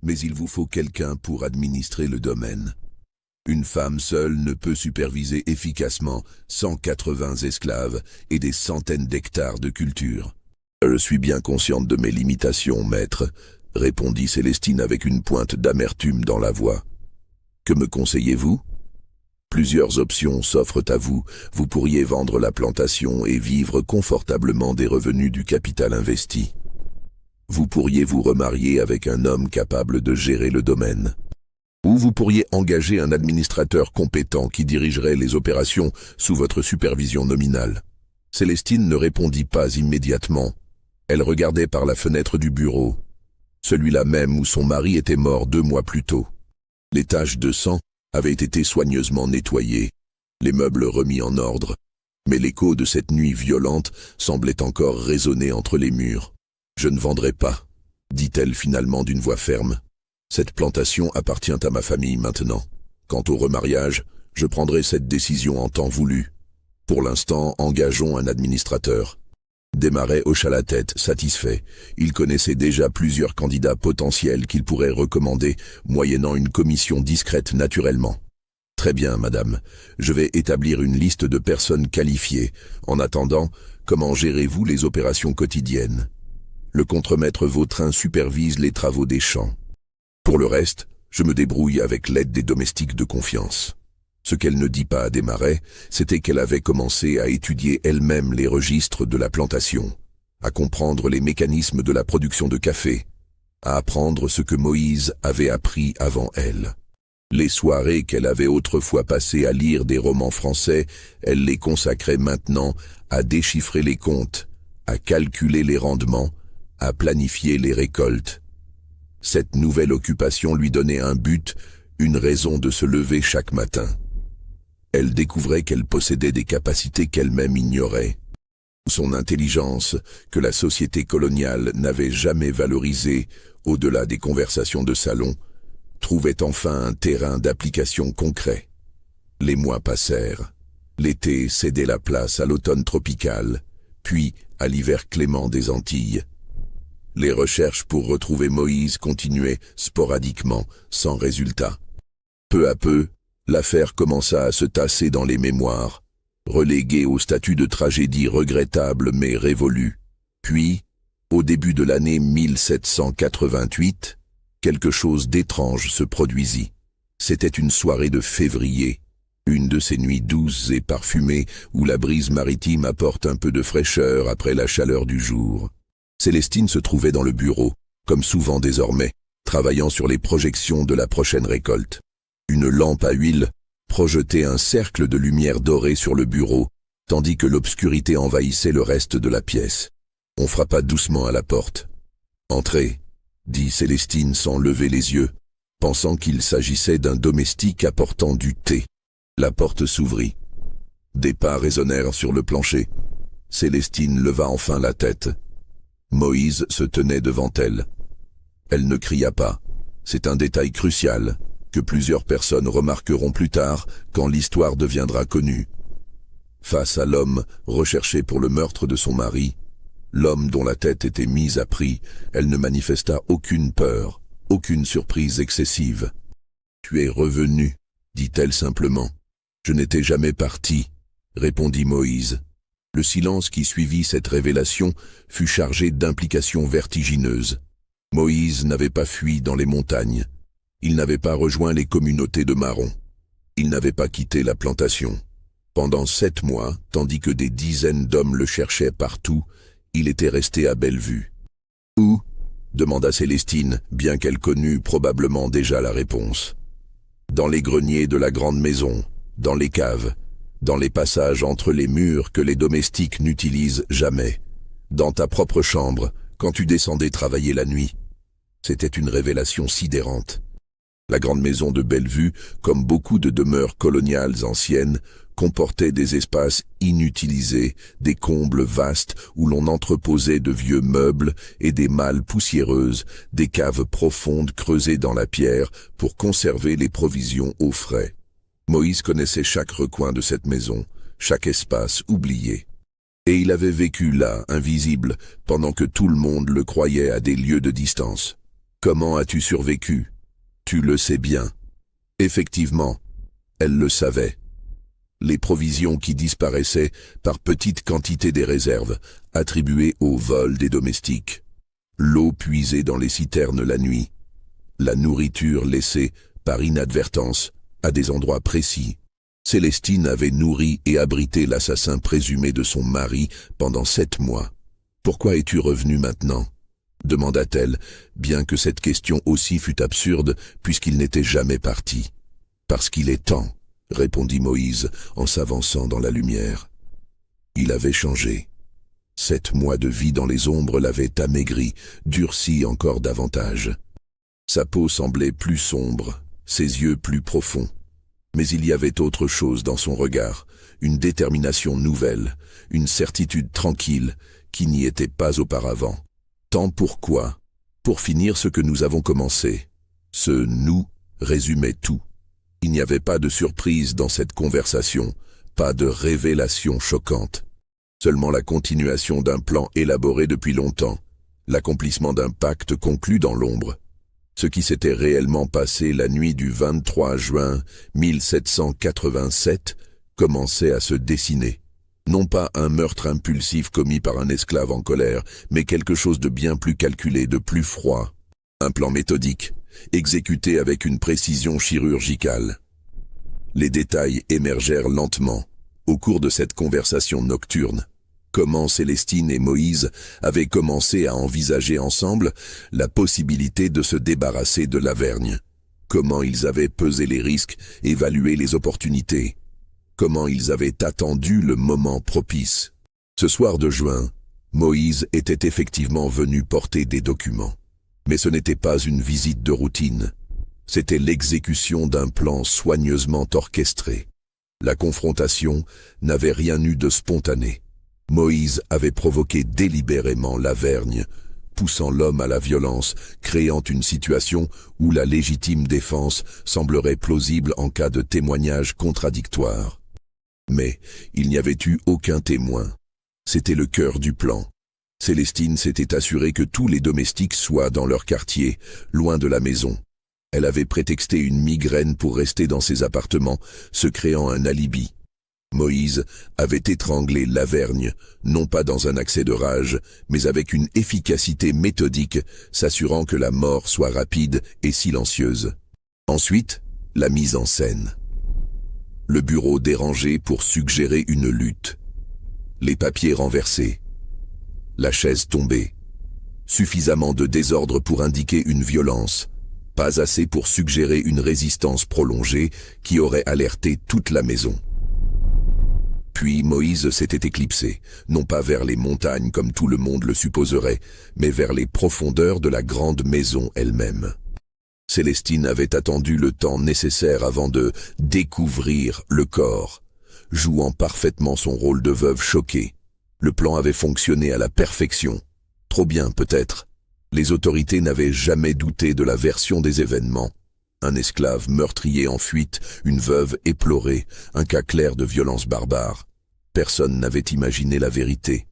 [SPEAKER 1] Mais il vous faut quelqu'un pour administrer le domaine. Une femme seule ne peut superviser efficacement 180 esclaves et des centaines d'hectares de culture. »« Je suis bien consciente de mes limitations, maître, » répondit Célestine avec une pointe d'amertume dans la voix. « Que me conseillez-vous ? Plusieurs options s'offrent à vous. Vous pourriez vendre la plantation et vivre confortablement des revenus du capital investi. Vous pourriez vous remarier avec un homme capable de gérer le domaine. Ou vous pourriez engager un administrateur compétent qui dirigerait les opérations sous votre supervision nominale. » Célestine ne répondit pas immédiatement. Elle regardait par la fenêtre du bureau, celui-là même où son mari était mort 2 mois plus tôt. Les taches de sang avaient été soigneusement nettoyées, les meubles remis en ordre, mais l'écho de cette nuit violente semblait encore résonner entre les murs. « Je ne vendrai pas, » dit-elle finalement d'une voix ferme. « Cette plantation appartient à ma famille maintenant. Quant au remariage, je prendrai cette décision en temps voulu. Pour l'instant, engageons un administrateur. » Desmarais hocha la tête, satisfait. Il connaissait déjà plusieurs candidats potentiels qu'il pourrait recommander, moyennant une commission discrète naturellement. « Très bien, madame. Je vais établir une liste de personnes qualifiées. En attendant, comment gérez-vous les opérations quotidiennes ? Le contremaître Vautrin supervise les travaux des champs. Pour le reste, je me débrouille avec l'aide des domestiques de confiance. » Ce qu'elle ne dit pas à Desmarais, c'était qu'elle avait commencé à étudier elle-même les registres de la plantation, à comprendre les mécanismes de la production de café, à apprendre ce que Moïse avait appris avant elle. Les soirées qu'elle avait autrefois passées à lire des romans français, elle les consacrait maintenant à déchiffrer les comptes, à calculer les rendements, à planifier les récoltes. Cette nouvelle occupation lui donnait un but, une raison de se lever chaque matin. Elle découvrait qu'elle possédait des capacités qu'elle-même ignorait. Son intelligence, que la société coloniale n'avait jamais valorisée au-delà des conversations de salon, trouvait enfin un terrain d'application concret. Les mois passèrent. L'été cédait la place à l'automne tropical, puis à l'hiver clément des Antilles. Les recherches pour retrouver Moïse continuaient sporadiquement, sans résultat. Peu à peu, l'affaire commença à se tasser dans les mémoires, reléguée au statut de tragédie regrettable mais révolue. Puis, au début de l'année 1788, quelque chose d'étrange se produisit. C'était une soirée de février, une de ces nuits douces et parfumées où la brise maritime apporte un peu de fraîcheur après la chaleur du jour. Célestine se trouvait dans le bureau, comme souvent désormais, travaillant sur les projections de la prochaine récolte. Une lampe à huile projetait un cercle de lumière dorée sur le bureau, tandis que l'obscurité envahissait le reste de la pièce. On frappa doucement à la porte. « Entrez », dit Célestine sans lever les yeux, pensant qu'il s'agissait d'un domestique apportant du thé. La porte s'ouvrit. Des pas résonnèrent sur le plancher. Célestine leva enfin la tête. Moïse se tenait devant elle. Elle ne cria pas. C'est un détail crucial que plusieurs personnes remarqueront plus tard quand l'histoire deviendra connue. Face à l'homme recherché pour le meurtre de son mari, l'homme dont la tête était mise à prix, elle ne manifesta aucune peur, aucune surprise excessive. « Tu es revenu » dit-elle simplement. « Je n'étais jamais parti, répondit Moïse. Le silence qui suivit cette révélation fut chargé d'implications vertigineuses. Moïse n'avait pas fui dans les montagnes. Il n'avait pas rejoint les communautés de marrons. Il n'avait pas quitté la plantation. Pendant 7 mois, tandis que des dizaines d'hommes le cherchaient partout, il était resté à Bellevue. « Où » demanda Célestine, bien qu'elle connût probablement déjà la réponse. « Dans les greniers de la grande maison, dans les caves, dans les passages entre les murs que les domestiques n'utilisent jamais, dans ta propre chambre, quand tu descendais travailler la nuit. » C'était une révélation sidérante. La grande maison de Bellevue, comme beaucoup de demeures coloniales anciennes, comportait des espaces inutilisés, des combles vastes où l'on entreposait de vieux meubles et des malles poussiéreuses, des caves profondes creusées dans la pierre pour conserver les provisions au frais. Moïse connaissait chaque recoin de cette maison, chaque espace oublié. Et il avait vécu là, invisible, pendant que tout le monde le croyait à des lieues de distance. Comment as-tu survécu ? Tu le sais bien. Effectivement, elle le savait. Les provisions qui disparaissaient par petites quantités des réserves, attribuées au vol des domestiques. L'eau puisée dans les citernes la nuit. La nourriture laissée, par inadvertance, à des endroits précis. Célestine avait nourri et abrité l'assassin présumé de son mari pendant 7 mois. « Pourquoi es-tu revenu maintenant ?» demanda-t-elle, bien que cette question aussi fût absurde, puisqu'il n'était jamais parti. « Parce qu'il est temps, » répondit Moïse en s'avançant dans la lumière. Il avait changé. 7 mois de vie dans les ombres l'avaient amaigri, durci encore davantage. Sa peau semblait plus sombre, ses yeux plus profonds. Mais il y avait autre chose dans son regard, une détermination nouvelle, une certitude tranquille qui n'y était pas auparavant. Tant pourquoi ? Pour finir ce que nous avons commencé. Ce « nous » résumait tout. Il n'y avait pas de surprise dans cette conversation, pas de révélation choquante. Seulement la continuation d'un plan élaboré depuis longtemps, l'accomplissement d'un pacte conclu dans l'ombre. Ce qui s'était réellement passé la nuit du 23 juin 1787 commençait à se dessiner. Non pas un meurtre impulsif commis par un esclave en colère, mais quelque chose de bien plus calculé, de plus froid. Un plan méthodique, exécuté avec une précision chirurgicale. Les détails émergèrent lentement, au cours de cette conversation nocturne. Comment Célestine et Moïse avaient commencé à envisager ensemble la possibilité de se débarrasser de Lavergne. Comment ils avaient pesé les risques, évalué les opportunités. Comment ils avaient attendu le moment propice. Ce soir de juin, Moïse était effectivement venu porter des documents. Mais ce n'était pas une visite de routine. C'était l'exécution d'un plan soigneusement orchestré. La confrontation n'avait rien eu de spontané. Moïse avait provoqué délibérément Lavergne, poussant l'homme à la violence, créant une situation où la légitime défense semblerait plausible en cas de témoignage contradictoire. Mais il n'y avait eu aucun témoin. C'était le cœur du plan. Célestine s'était assurée que tous les domestiques soient dans leur quartier, loin de la maison. Elle avait prétexté une migraine pour rester dans ses appartements, se créant un alibi. Moïse avait étranglé Lavergne, non pas dans un accès de rage, mais avec une efficacité méthodique, s'assurant que la mort soit rapide et silencieuse. Ensuite, la mise en scène. Le bureau dérangé pour suggérer une lutte. Les papiers renversés. La chaise tombée. Suffisamment de désordre pour indiquer une violence, pas assez pour suggérer une résistance prolongée qui aurait alerté toute la maison. Puis Moïse s'était éclipsé, non pas vers les montagnes comme tout le monde le supposerait, mais vers les profondeurs de la grande maison elle-même. Célestine avait attendu le temps nécessaire avant de découvrir le corps, jouant parfaitement son rôle de veuve choquée. Le plan avait fonctionné à la perfection. Trop bien peut-être. Les autorités n'avaient jamais douté de la version des événements. Un esclave meurtrier en fuite, une veuve éplorée, un cas clair de violence barbare. Personne n'avait imaginé la vérité.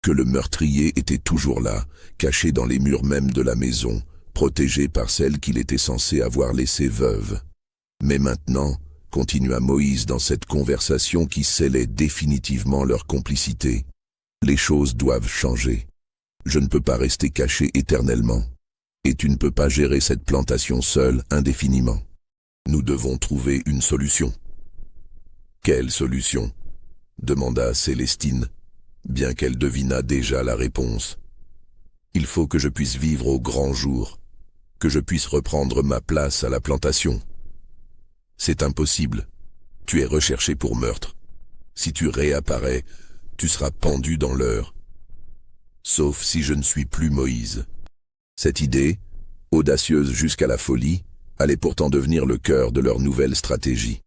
[SPEAKER 1] Que le meurtrier était toujours là, caché dans les murs même de la maison, protégé par celle qu'il était censé avoir laissée veuve. Mais maintenant, continua Moïse dans cette conversation qui scellait définitivement leur complicité. Les choses doivent changer. Je ne peux pas rester caché éternellement. Et tu ne peux pas gérer cette plantation seule indéfiniment. Nous devons trouver une solution. Quelle solution? Demanda Célestine, bien qu'elle devinât déjà la réponse. Il faut que je puisse vivre au grand jour, que je puisse reprendre ma place à la plantation. C'est impossible. Tu es recherché pour meurtre. Si tu réapparais, tu seras pendu dans l'heure. Sauf si je ne suis plus Moïse. Cette idée, audacieuse jusqu'à la folie, allait pourtant devenir le cœur de leur nouvelle stratégie.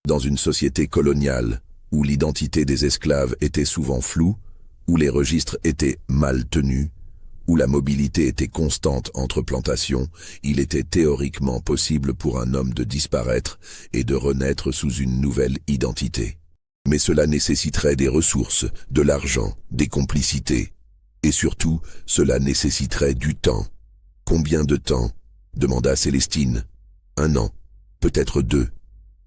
[SPEAKER 1] Dans une société coloniale, où l'identité des esclaves était souvent floue, où les registres étaient mal tenus, où la mobilité était constante entre plantations, il était théoriquement possible pour un homme de disparaître et de renaître sous une nouvelle identité. Mais cela nécessiterait des ressources, de l'argent, des complicités. Et surtout, cela nécessiterait du temps. Combien de temps? Demanda Célestine. 1 an, peut-être 2.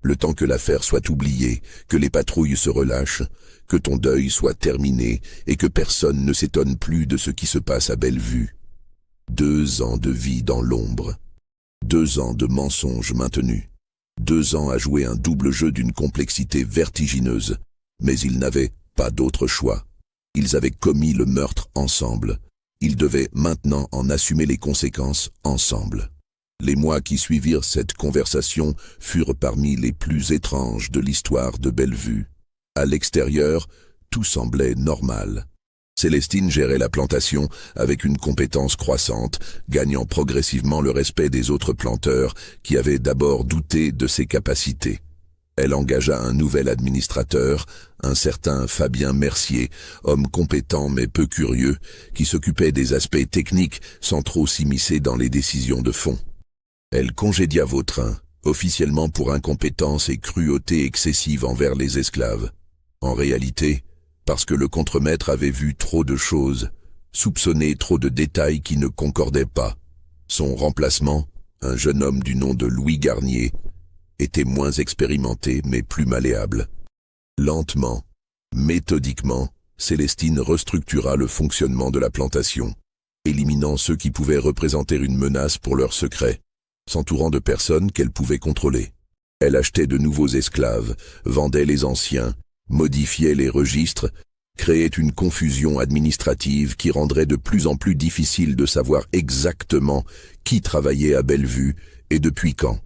[SPEAKER 1] Le temps que l'affaire soit oubliée, que les patrouilles se relâchent, que ton deuil soit terminé et que personne ne s'étonne plus de ce qui se passe à Bellevue. 2 ans de vie dans l'ombre. 2 ans de mensonges maintenus. 2 ans à jouer un double jeu d'une complexité vertigineuse. Mais ils n'avaient pas d'autre choix. Ils avaient commis le meurtre ensemble. Ils devaient maintenant en assumer les conséquences ensemble. Les mois qui suivirent cette conversation furent parmi les plus étranges de l'histoire de Bellevue. À l'extérieur, tout semblait normal. Célestine gérait la plantation avec une compétence croissante, gagnant progressivement le respect des autres planteurs qui avaient d'abord douté de ses capacités. Elle engagea un nouvel administrateur, un certain Fabien Mercier, homme compétent mais peu curieux, qui s'occupait des aspects techniques sans trop s'immiscer dans les décisions de fond. Elle congédia Vautrin, officiellement pour incompétence et cruauté excessive envers les esclaves. En réalité, parce que le contremaître avait vu trop de choses, soupçonné trop de détails qui ne concordaient pas. Son remplacement, un jeune homme du nom de Louis Garnier, était moins expérimenté mais plus malléable. Lentement, méthodiquement, Célestine restructura le fonctionnement de la plantation, éliminant ceux qui pouvaient représenter une menace pour leurs secrets, s'entourant de personnes qu'elle pouvait contrôler. Elle achetait de nouveaux esclaves, vendait les anciens, modifiait les registres, créait une confusion administrative qui rendrait de plus en plus difficile de savoir exactement qui travaillait à Bellevue et depuis quand.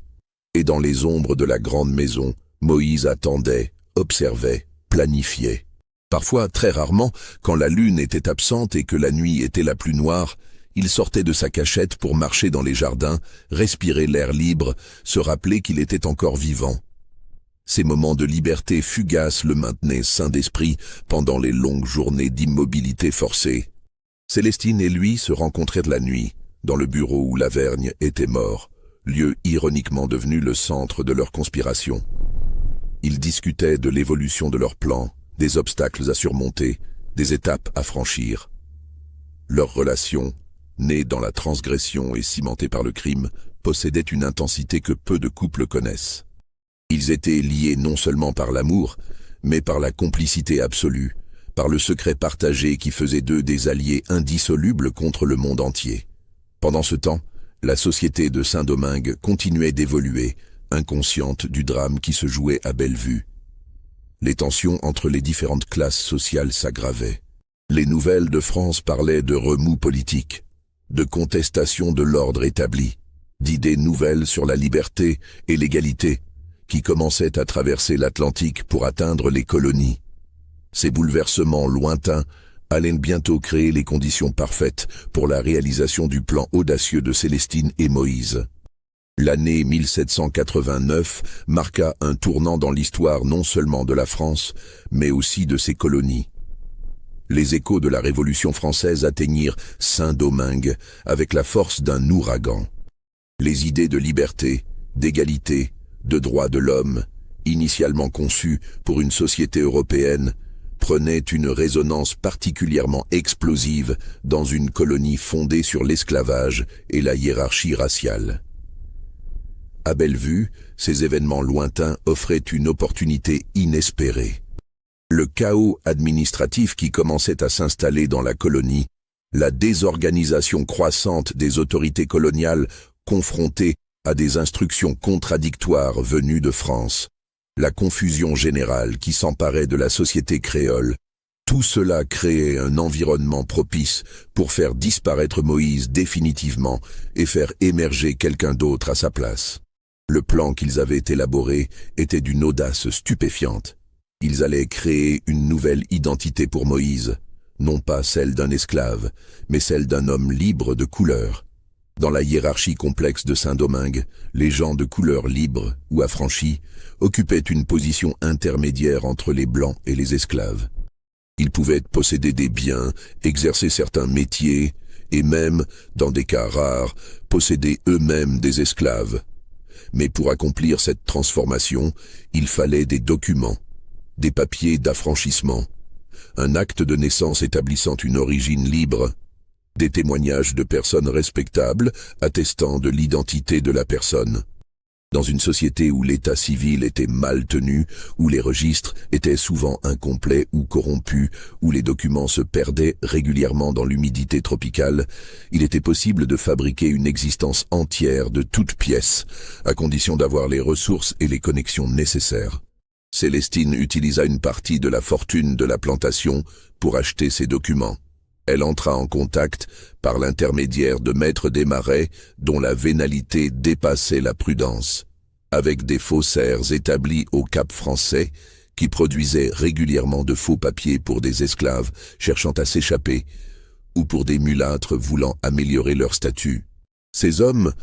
[SPEAKER 1] Et dans les ombres de la grande maison, Moïse attendait, observait, planifiait. Parfois, très rarement, quand la lune était absente et que la nuit était la plus noire, il sortait de sa cachette pour marcher dans les jardins, respirer l'air libre, se rappeler qu'il était encore vivant. Ces moments de liberté fugace le maintenaient sain d'esprit pendant les longues journées d'immobilité forcée. Célestine et lui se rencontrèrent la nuit, dans le bureau où Lavergne était mort, lieu ironiquement devenu le centre de leur conspiration. Ils discutaient de l'évolution de leur plan, des obstacles à surmonter, des étapes à franchir. Leur relation, née dans la transgression et cimentée par le crime, possédait une intensité que peu de couples connaissent. Ils étaient liés non seulement par l'amour, mais par la complicité absolue, par le secret partagé qui faisait d'eux des alliés indissolubles contre le monde entier. Pendant ce temps, la société de Saint-Domingue continuait d'évoluer, inconsciente du drame qui se jouait à Bellevue. Les tensions entre les différentes classes sociales s'aggravaient. Les nouvelles de France parlaient de remous politiques, de contestation de l'ordre établi, d'idées nouvelles sur la liberté et l'égalité, qui commençaient à traverser l'Atlantique pour atteindre les colonies. Ces bouleversements lointains allaient bientôt créer les conditions parfaites pour la réalisation du plan audacieux de Célestine et Moïse. L'année 1789 marqua un tournant dans l'histoire non seulement de la France, mais aussi de ses colonies. Les échos de la Révolution française atteignirent Saint-Domingue avec la force d'un ouragan. Les idées de liberté, d'égalité, de droits de l'homme, initialement conçues pour une société européenne, prenaient une résonance particulièrement explosive dans une colonie fondée sur l'esclavage et la hiérarchie raciale. À Bellevue, ces événements lointains offraient une opportunité inespérée. Le chaos administratif qui commençait à s'installer dans la colonie, la désorganisation croissante des autorités coloniales confrontées à des instructions contradictoires venues de France, la confusion générale qui s'emparait de la société créole, tout cela créait un environnement propice pour faire disparaître Moïse définitivement et faire émerger quelqu'un d'autre à sa place. Le plan qu'ils avaient élaboré était d'une audace stupéfiante. Ils allaient créer une nouvelle identité pour Moïse, non pas celle d'un esclave, mais celle d'un homme libre de couleur. Dans la hiérarchie complexe de Saint-Domingue, les gens de couleur libre ou affranchis occupaient une position intermédiaire entre les blancs et les esclaves. Ils pouvaient posséder des biens, exercer certains métiers, et même, dans des cas rares, posséder eux-mêmes des esclaves. Mais pour accomplir cette transformation, il fallait des documents, des papiers d'affranchissement, un acte de naissance établissant une origine libre, des témoignages de personnes respectables attestant de l'identité de la personne. Dans une société où l'état civil était mal tenu, où les registres étaient souvent incomplets ou corrompus, où les documents se perdaient régulièrement dans l'humidité tropicale, il était possible de fabriquer une existence entière de toutes pièces, à condition d'avoir les ressources et les connexions nécessaires. Célestine utilisa une partie de la fortune de la plantation pour acheter ces documents. Elle entra en contact par l'intermédiaire de maîtres des marais dont la vénalité dépassait la prudence, avec des faussaires établis au Cap français qui produisaient régulièrement de faux papiers pour des esclaves cherchant à s'échapper ou pour des mulâtres voulant améliorer leur statut. Ces hommes,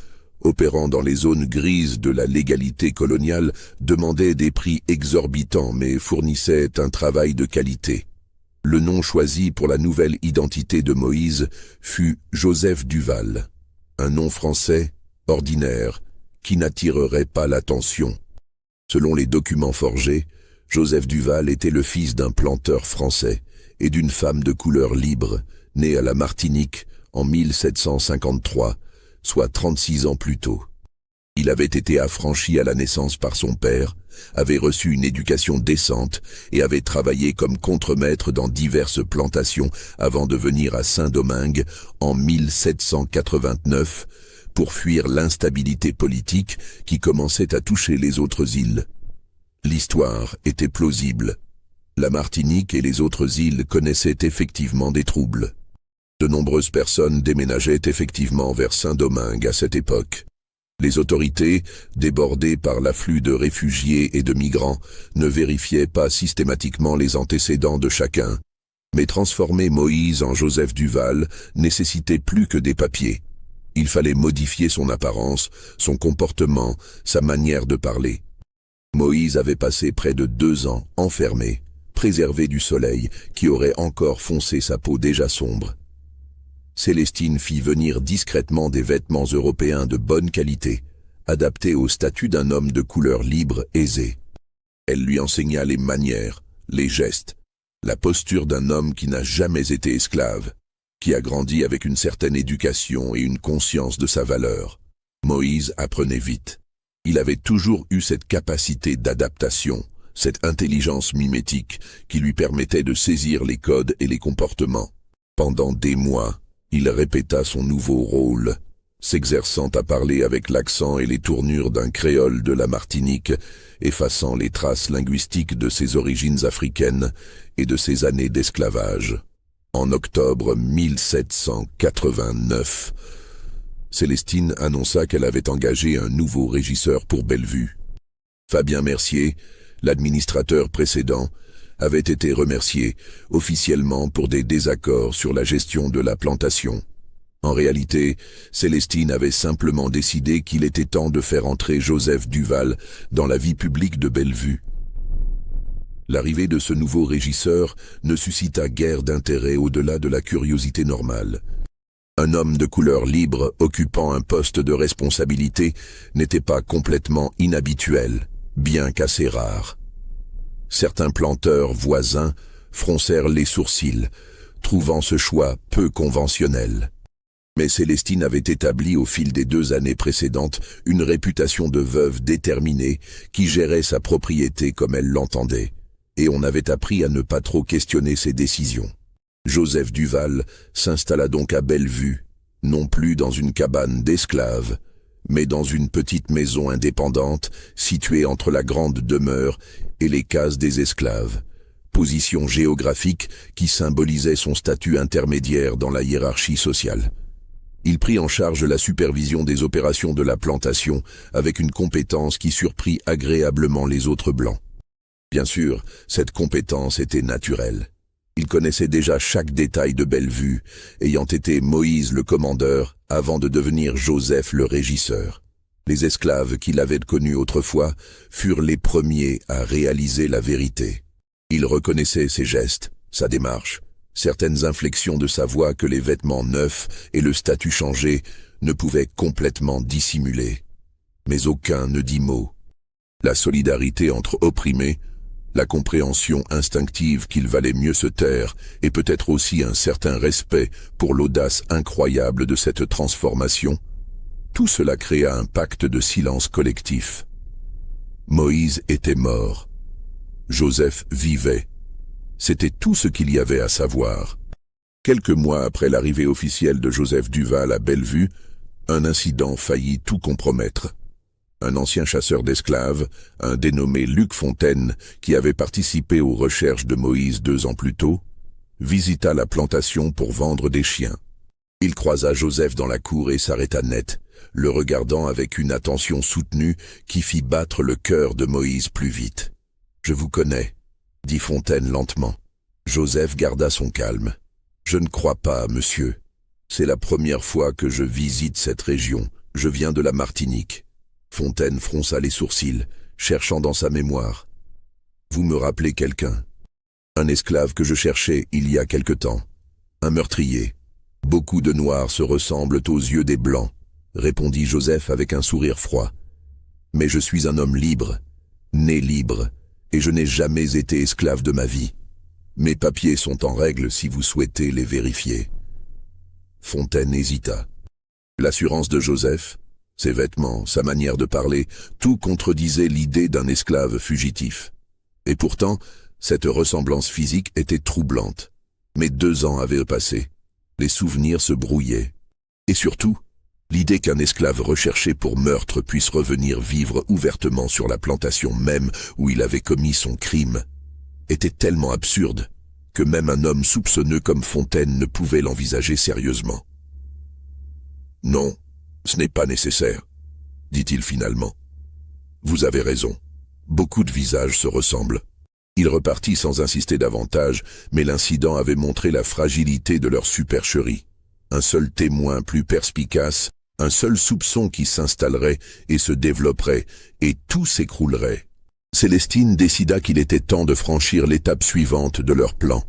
[SPEAKER 1] opérant dans les zones grises de la légalité coloniale, demandaient des prix exorbitants mais fournissaient un travail de qualité. Le nom choisi pour la nouvelle identité de Moïse fut Joseph Duval, un nom français, ordinaire, qui n'attirerait pas l'attention. Selon les documents forgés, Joseph Duval était le fils d'un planteur français et d'une femme de couleur libre, née à la Martinique en 1753, soit 36 ans plus tôt. Il avait été affranchi à la naissance par son père, avait reçu une éducation décente et avait travaillé comme contremaître dans diverses plantations avant de venir à Saint-Domingue en 1789 pour fuir l'instabilité politique qui commençait à toucher les autres îles. L'histoire était plausible. La Martinique et les autres îles connaissaient effectivement des troubles. De nombreuses personnes déménageaient effectivement vers Saint-Domingue à cette époque. Les autorités, débordées par l'afflux de réfugiés et de migrants, ne vérifiaient pas systématiquement les antécédents de chacun. Mais transformer Moïse en Joseph Duval nécessitait plus que des papiers. Il fallait modifier son apparence, son comportement, sa manière de parler. Moïse avait passé près de 2 ans enfermé, préservé du soleil qui aurait encore foncé sa peau déjà sombre. Célestine fit venir discrètement des vêtements européens de bonne qualité, adaptés au statut d'un homme de couleur libre aisé. Elle lui enseigna les manières, les gestes, la posture d'un homme qui n'a jamais été esclave, qui a grandi avec une certaine éducation et une conscience de sa valeur. Moïse apprenait vite. Il avait toujours eu cette capacité d'adaptation, cette intelligence mimétique qui lui permettait de saisir les codes et les comportements. Pendant des mois, il répéta son nouveau rôle, s'exerçant à parler avec l'accent et les tournures d'un créole de la Martinique, effaçant les traces linguistiques de ses origines africaines et de ses années d'esclavage. En octobre 1789, Célestine annonça qu'elle avait engagé un nouveau régisseur pour Bellevue. Fabien Mercier, l'administrateur précédent, avait été remercié officiellement pour des désaccords sur la gestion de la plantation. En réalité, Célestine avait simplement décidé qu'il était temps de faire entrer Joseph Duval dans la vie publique de Bellevue. L'arrivée de ce nouveau régisseur ne suscita guère d'intérêt au-delà de la curiosité normale. Un homme de couleur libre occupant un poste de responsabilité n'était pas complètement inhabituel, bien qu'assez rare. Certains planteurs voisins froncèrent les sourcils, trouvant ce choix peu conventionnel. Mais Célestine avait établi au fil des 2 années précédentes une réputation de veuve déterminée qui gérait sa propriété comme elle l'entendait, et on avait appris à ne pas trop questionner ses décisions. Joseph Duval s'installa donc à Bellevue, non plus dans une cabane d'esclaves, mais dans une petite maison indépendante située entre la grande demeure et les cases des esclaves, position géographique qui symbolisait son statut intermédiaire dans la hiérarchie sociale. Il prit en charge la supervision des opérations de la plantation avec une compétence qui surprit agréablement les autres blancs. Bien sûr, cette compétence était naturelle. Il connaissait déjà chaque détail de Bellevue, ayant été Moïse le commandeur avant de devenir Joseph le régisseur. Les esclaves qu'il avait connus autrefois furent les premiers à réaliser la vérité. Il reconnaissait ses gestes, sa démarche, certaines inflexions de sa voix que les vêtements neufs et le statut changé ne pouvaient complètement dissimuler. Mais aucun ne dit mot. La solidarité entre opprimés, la compréhension instinctive qu'il valait mieux se taire et peut-être aussi un certain respect pour l'audace incroyable de cette transformation, tout cela créa un pacte de silence collectif. Moïse était mort. Joseph vivait. C'était tout ce qu'il y avait à savoir. Quelques mois après l'arrivée officielle de Joseph Duval à Bellevue, un incident faillit tout compromettre. Un ancien chasseur d'esclaves, un dénommé Luc Fontaine, qui avait participé aux recherches de Moïse 2 ans plus tôt, visita la plantation pour vendre des chiens. Il croisa Joseph dans la cour et s'arrêta net, le regardant avec une attention soutenue qui fit battre le cœur de Moïse plus vite. « Je vous connais », dit Fontaine lentement. Joseph garda son calme. « Je ne crois pas, monsieur. C'est la première fois que je visite cette région. Je viens de la Martinique. » Fontaine fronça les sourcils, cherchant dans sa mémoire. « Vous me rappelez quelqu'un? Un esclave que je cherchais il y a quelque temps. Un meurtrier. Beaucoup de noirs se ressemblent aux yeux des blancs, » répondit Joseph avec un sourire froid. « Mais je suis un homme libre, né libre, et je n'ai jamais été esclave de ma vie. Mes papiers sont en règle si vous souhaitez les vérifier. » Fontaine hésita. L'assurance de Joseph, ses vêtements, sa manière de parler, tout contredisait l'idée d'un esclave fugitif. Et pourtant, cette ressemblance physique était troublante. Mais 2 ans avaient passé. Les souvenirs se brouillaient. Et surtout, l'idée qu'un esclave recherché pour meurtre puisse revenir vivre ouvertement sur la plantation même où il avait commis son crime était tellement absurde que même un homme soupçonneux comme Fontaine ne pouvait l'envisager sérieusement. « Non, ce n'est pas nécessaire, » dit-il finalement. « Vous avez raison. Beaucoup de visages se ressemblent. » Il repartit sans insister davantage, mais l'incident avait montré la fragilité de leur supercherie. Un seul témoin plus perspicace, un seul soupçon qui s'installerait et se développerait, et tout s'écroulerait. Célestine décida qu'il était temps de franchir l'étape suivante de leur plan,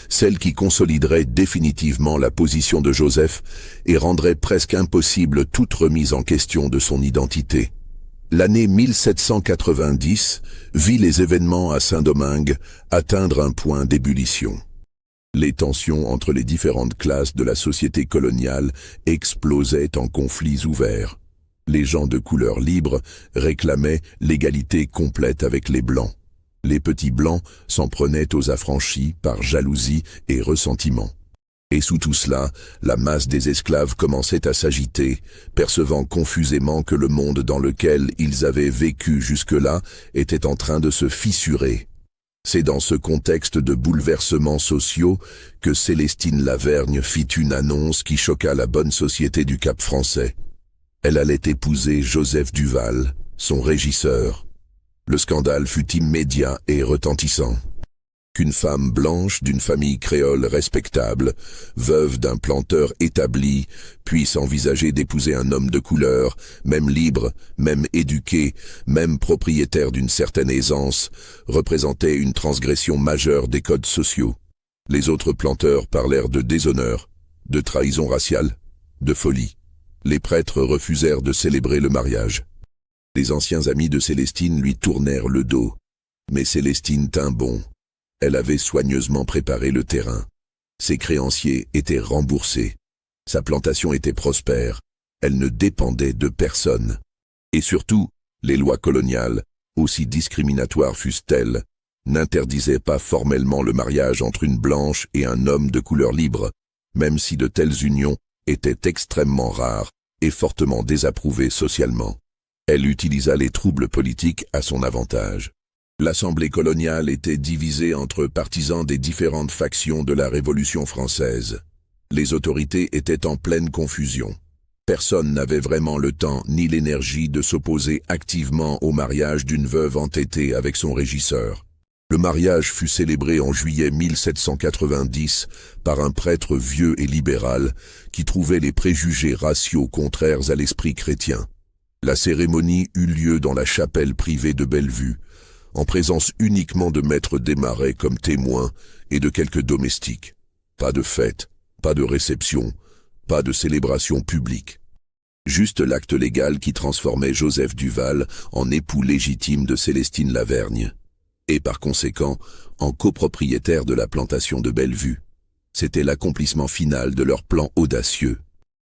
[SPEAKER 1] celle qui consoliderait définitivement la position de Joseph et rendrait presque impossible toute remise en question de son identité. L'année 1790 vit les événements à Saint-Domingue atteindre un point d'ébullition. Les tensions entre les différentes classes de la société coloniale explosaient en conflits ouverts. Les gens de couleur libre réclamaient l'égalité complète avec les Blancs. Les petits Blancs s'en prenaient aux affranchis par jalousie et ressentiment. Et sous tout cela, la masse des esclaves commençait à s'agiter, percevant confusément que le monde dans lequel ils avaient vécu jusque-là était en train de se fissurer. C'est dans ce contexte de bouleversements sociaux que Célestine Lavergne fit une annonce qui choqua la bonne société du Cap français. Elle allait épouser Joseph Duval, son régisseur. Le scandale fut immédiat et retentissant. Qu'une femme blanche d'une famille créole respectable, veuve d'un planteur établi, puisse envisager d'épouser un homme de couleur, même libre, même éduqué, même propriétaire d'une certaine aisance, représentait une transgression majeure des codes sociaux. Les autres planteurs parlèrent de déshonneur, de trahison raciale, de folie. Les prêtres refusèrent de célébrer le mariage. Les anciens amis de Célestine lui tournèrent le dos. Mais Célestine tint bon. Elle avait soigneusement préparé le terrain. Ses créanciers étaient remboursés. Sa plantation était prospère, elle ne dépendait de personne. Et surtout, les lois coloniales, aussi discriminatoires fussent-elles, n'interdisaient pas formellement le mariage entre une blanche et un homme de couleur libre, même si de telles unions étaient extrêmement rares et fortement désapprouvées socialement. Elle utilisa les troubles politiques à son avantage. L'Assemblée coloniale était divisée entre partisans des différentes factions de la Révolution française. Les autorités étaient en pleine confusion. Personne n'avait vraiment le temps ni l'énergie de s'opposer activement au mariage d'une veuve entêtée avec son régisseur. Le mariage fut célébré en juillet 1790 par un prêtre vieux et libéral qui trouvait les préjugés raciaux contraires à l'esprit chrétien. La cérémonie eut lieu dans la chapelle privée de Bellevue, en présence uniquement de maître Desmarais comme témoin et de quelques domestiques. Pas de fête, pas de réception, pas de célébration publique. Juste l'acte légal qui transformait Joseph Duval en époux légitime de Célestine Lavergne, et par conséquent en copropriétaire de la plantation de Bellevue. C'était l'accomplissement final de leur plan audacieux.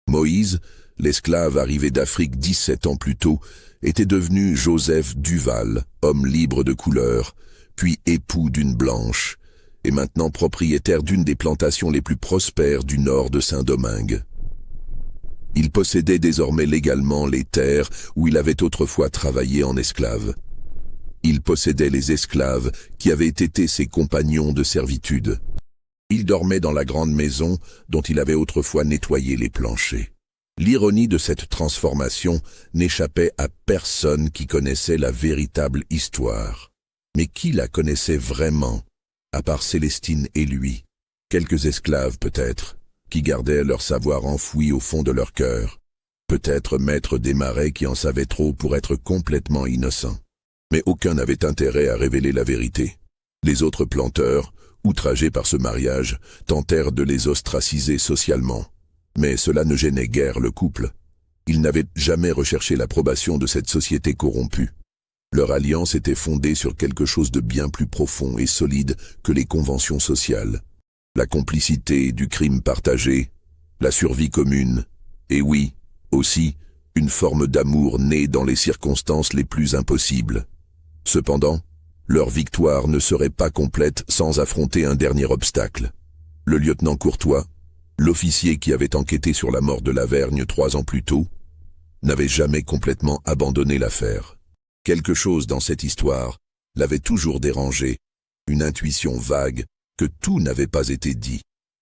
[SPEAKER 1] Moïse, l'esclave arrivé d'Afrique 17 ans plus tôt, était devenu Joseph Duval, homme libre de couleur, puis époux d'une blanche, et maintenant propriétaire d'une des plantations les plus prospères du nord de Saint-Domingue. Il possédait désormais légalement les terres où il avait autrefois travaillé en esclave. Il possédait les esclaves qui avaient été ses compagnons de servitude. Il dormait dans la grande maison dont il avait autrefois nettoyé les planchers. L'ironie de cette transformation n'échappait à personne qui connaissait la véritable histoire. Mais qui la connaissait vraiment, à part Célestine et lui? Quelques esclaves peut-être, qui gardaient leur savoir enfoui au fond de leur cœur. Peut-être maître Desmarais qui en savait trop pour être complètement innocent. Mais aucun n'avait intérêt à révéler la vérité. Les autres planteurs, outragés par ce mariage, tentèrent de les ostraciser socialement. Mais cela ne gênait guère le couple. Ils n'avaient jamais recherché l'approbation de cette société corrompue. Leur alliance était fondée sur quelque chose de bien plus profond et solide que les conventions sociales. La complicité du crime partagé, la survie commune, et oui, aussi, une forme d'amour née dans les circonstances les plus impossibles. Cependant, leur victoire ne serait pas complète sans affronter un dernier obstacle. Le lieutenant Courtois, l'officier qui avait enquêté sur la mort de Lavergne 3 ans plus tôt, n'avait jamais complètement abandonné l'affaire. Quelque chose dans cette histoire l'avait toujours dérangé, une intuition vague que tout n'avait pas été dit.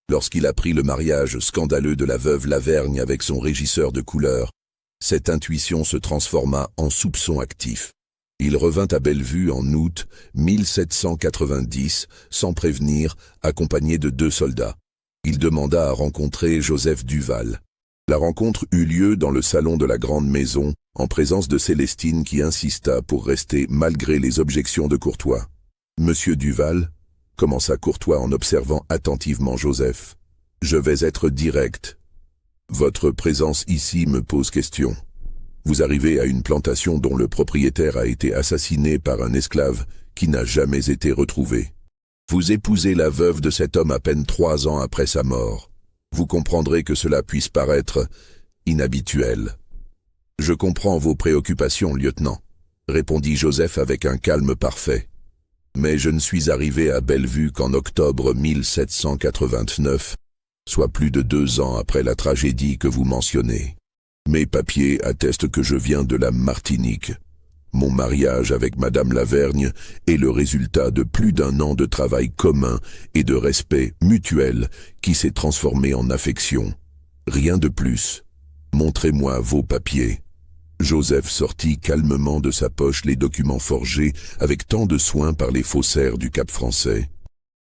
[SPEAKER 1] Lorsqu'il apprit le mariage scandaleux de la veuve Lavergne avec son régisseur de couleur, cette intuition se transforma en soupçon actif. Il revint à Bellevue en août 1790, sans prévenir, accompagné de 2 soldats. Il demanda à rencontrer Joseph Duval. La rencontre eut lieu dans le salon de la grande maison, en présence de Célestine qui insista pour rester malgré les objections de Courtois. « Monsieur Duval » commença Courtois en observant attentivement Joseph. « Je vais être direct. Votre présence ici me pose question. Vous arrivez à une plantation dont le propriétaire a été assassiné par un esclave qui n'a jamais été retrouvé. Vous épousez la veuve de cet homme à peine 3 ans après sa mort. Vous comprendrez que cela puisse paraître inhabituel. Je comprends vos préoccupations, lieutenant, répondit Joseph avec un calme parfait. Mais je ne suis arrivé à Bellevue qu'en octobre 1789, soit plus de 2 ans après la tragédie que vous mentionnez. Mes papiers attestent que je viens de la Martinique. Mon mariage avec Madame Lavergne est le résultat de plus d'1 an de travail commun et de respect mutuel qui s'est transformé en affection. Rien de plus. Montrez-moi vos papiers. Joseph sortit calmement de sa poche les documents forgés avec tant de soin par les faussaires du Cap français.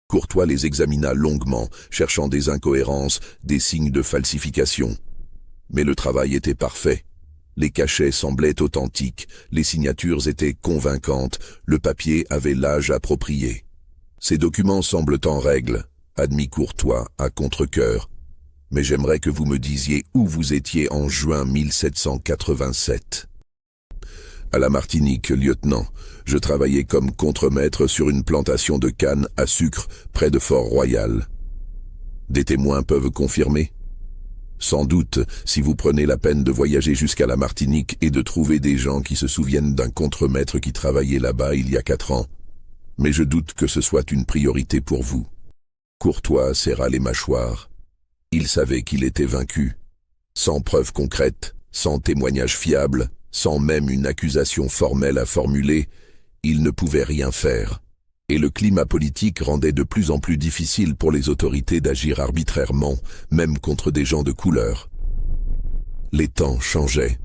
[SPEAKER 1] Courtois les examina longuement, cherchant des incohérences, des signes de falsification. Mais le travail était parfait. Les cachets semblaient authentiques, les signatures étaient convaincantes, le papier avait l'âge approprié. Ces documents semblent en règle, admit Courtois à contre-cœur. Mais j'aimerais que vous me disiez où vous étiez en juin 1787. À la Martinique, lieutenant, je travaillais comme contremaître sur une plantation de canne à sucre près de Fort-Royal. Des témoins peuvent confirmer. Sans doute, si vous prenez la peine de voyager jusqu'à la Martinique et de trouver des gens qui se souviennent d'un contremaître qui travaillait là-bas il y a 4 ans. Mais je doute que ce soit une priorité pour vous. Courtois serra les mâchoires. Il savait qu'il était vaincu. Sans preuve concrète, sans témoignage fiable, sans même une accusation formelle à formuler, il ne pouvait rien faire. Et le climat politique rendait de plus en plus difficile pour les autorités d'agir arbitrairement, même contre des gens de couleur. Les temps changeaient.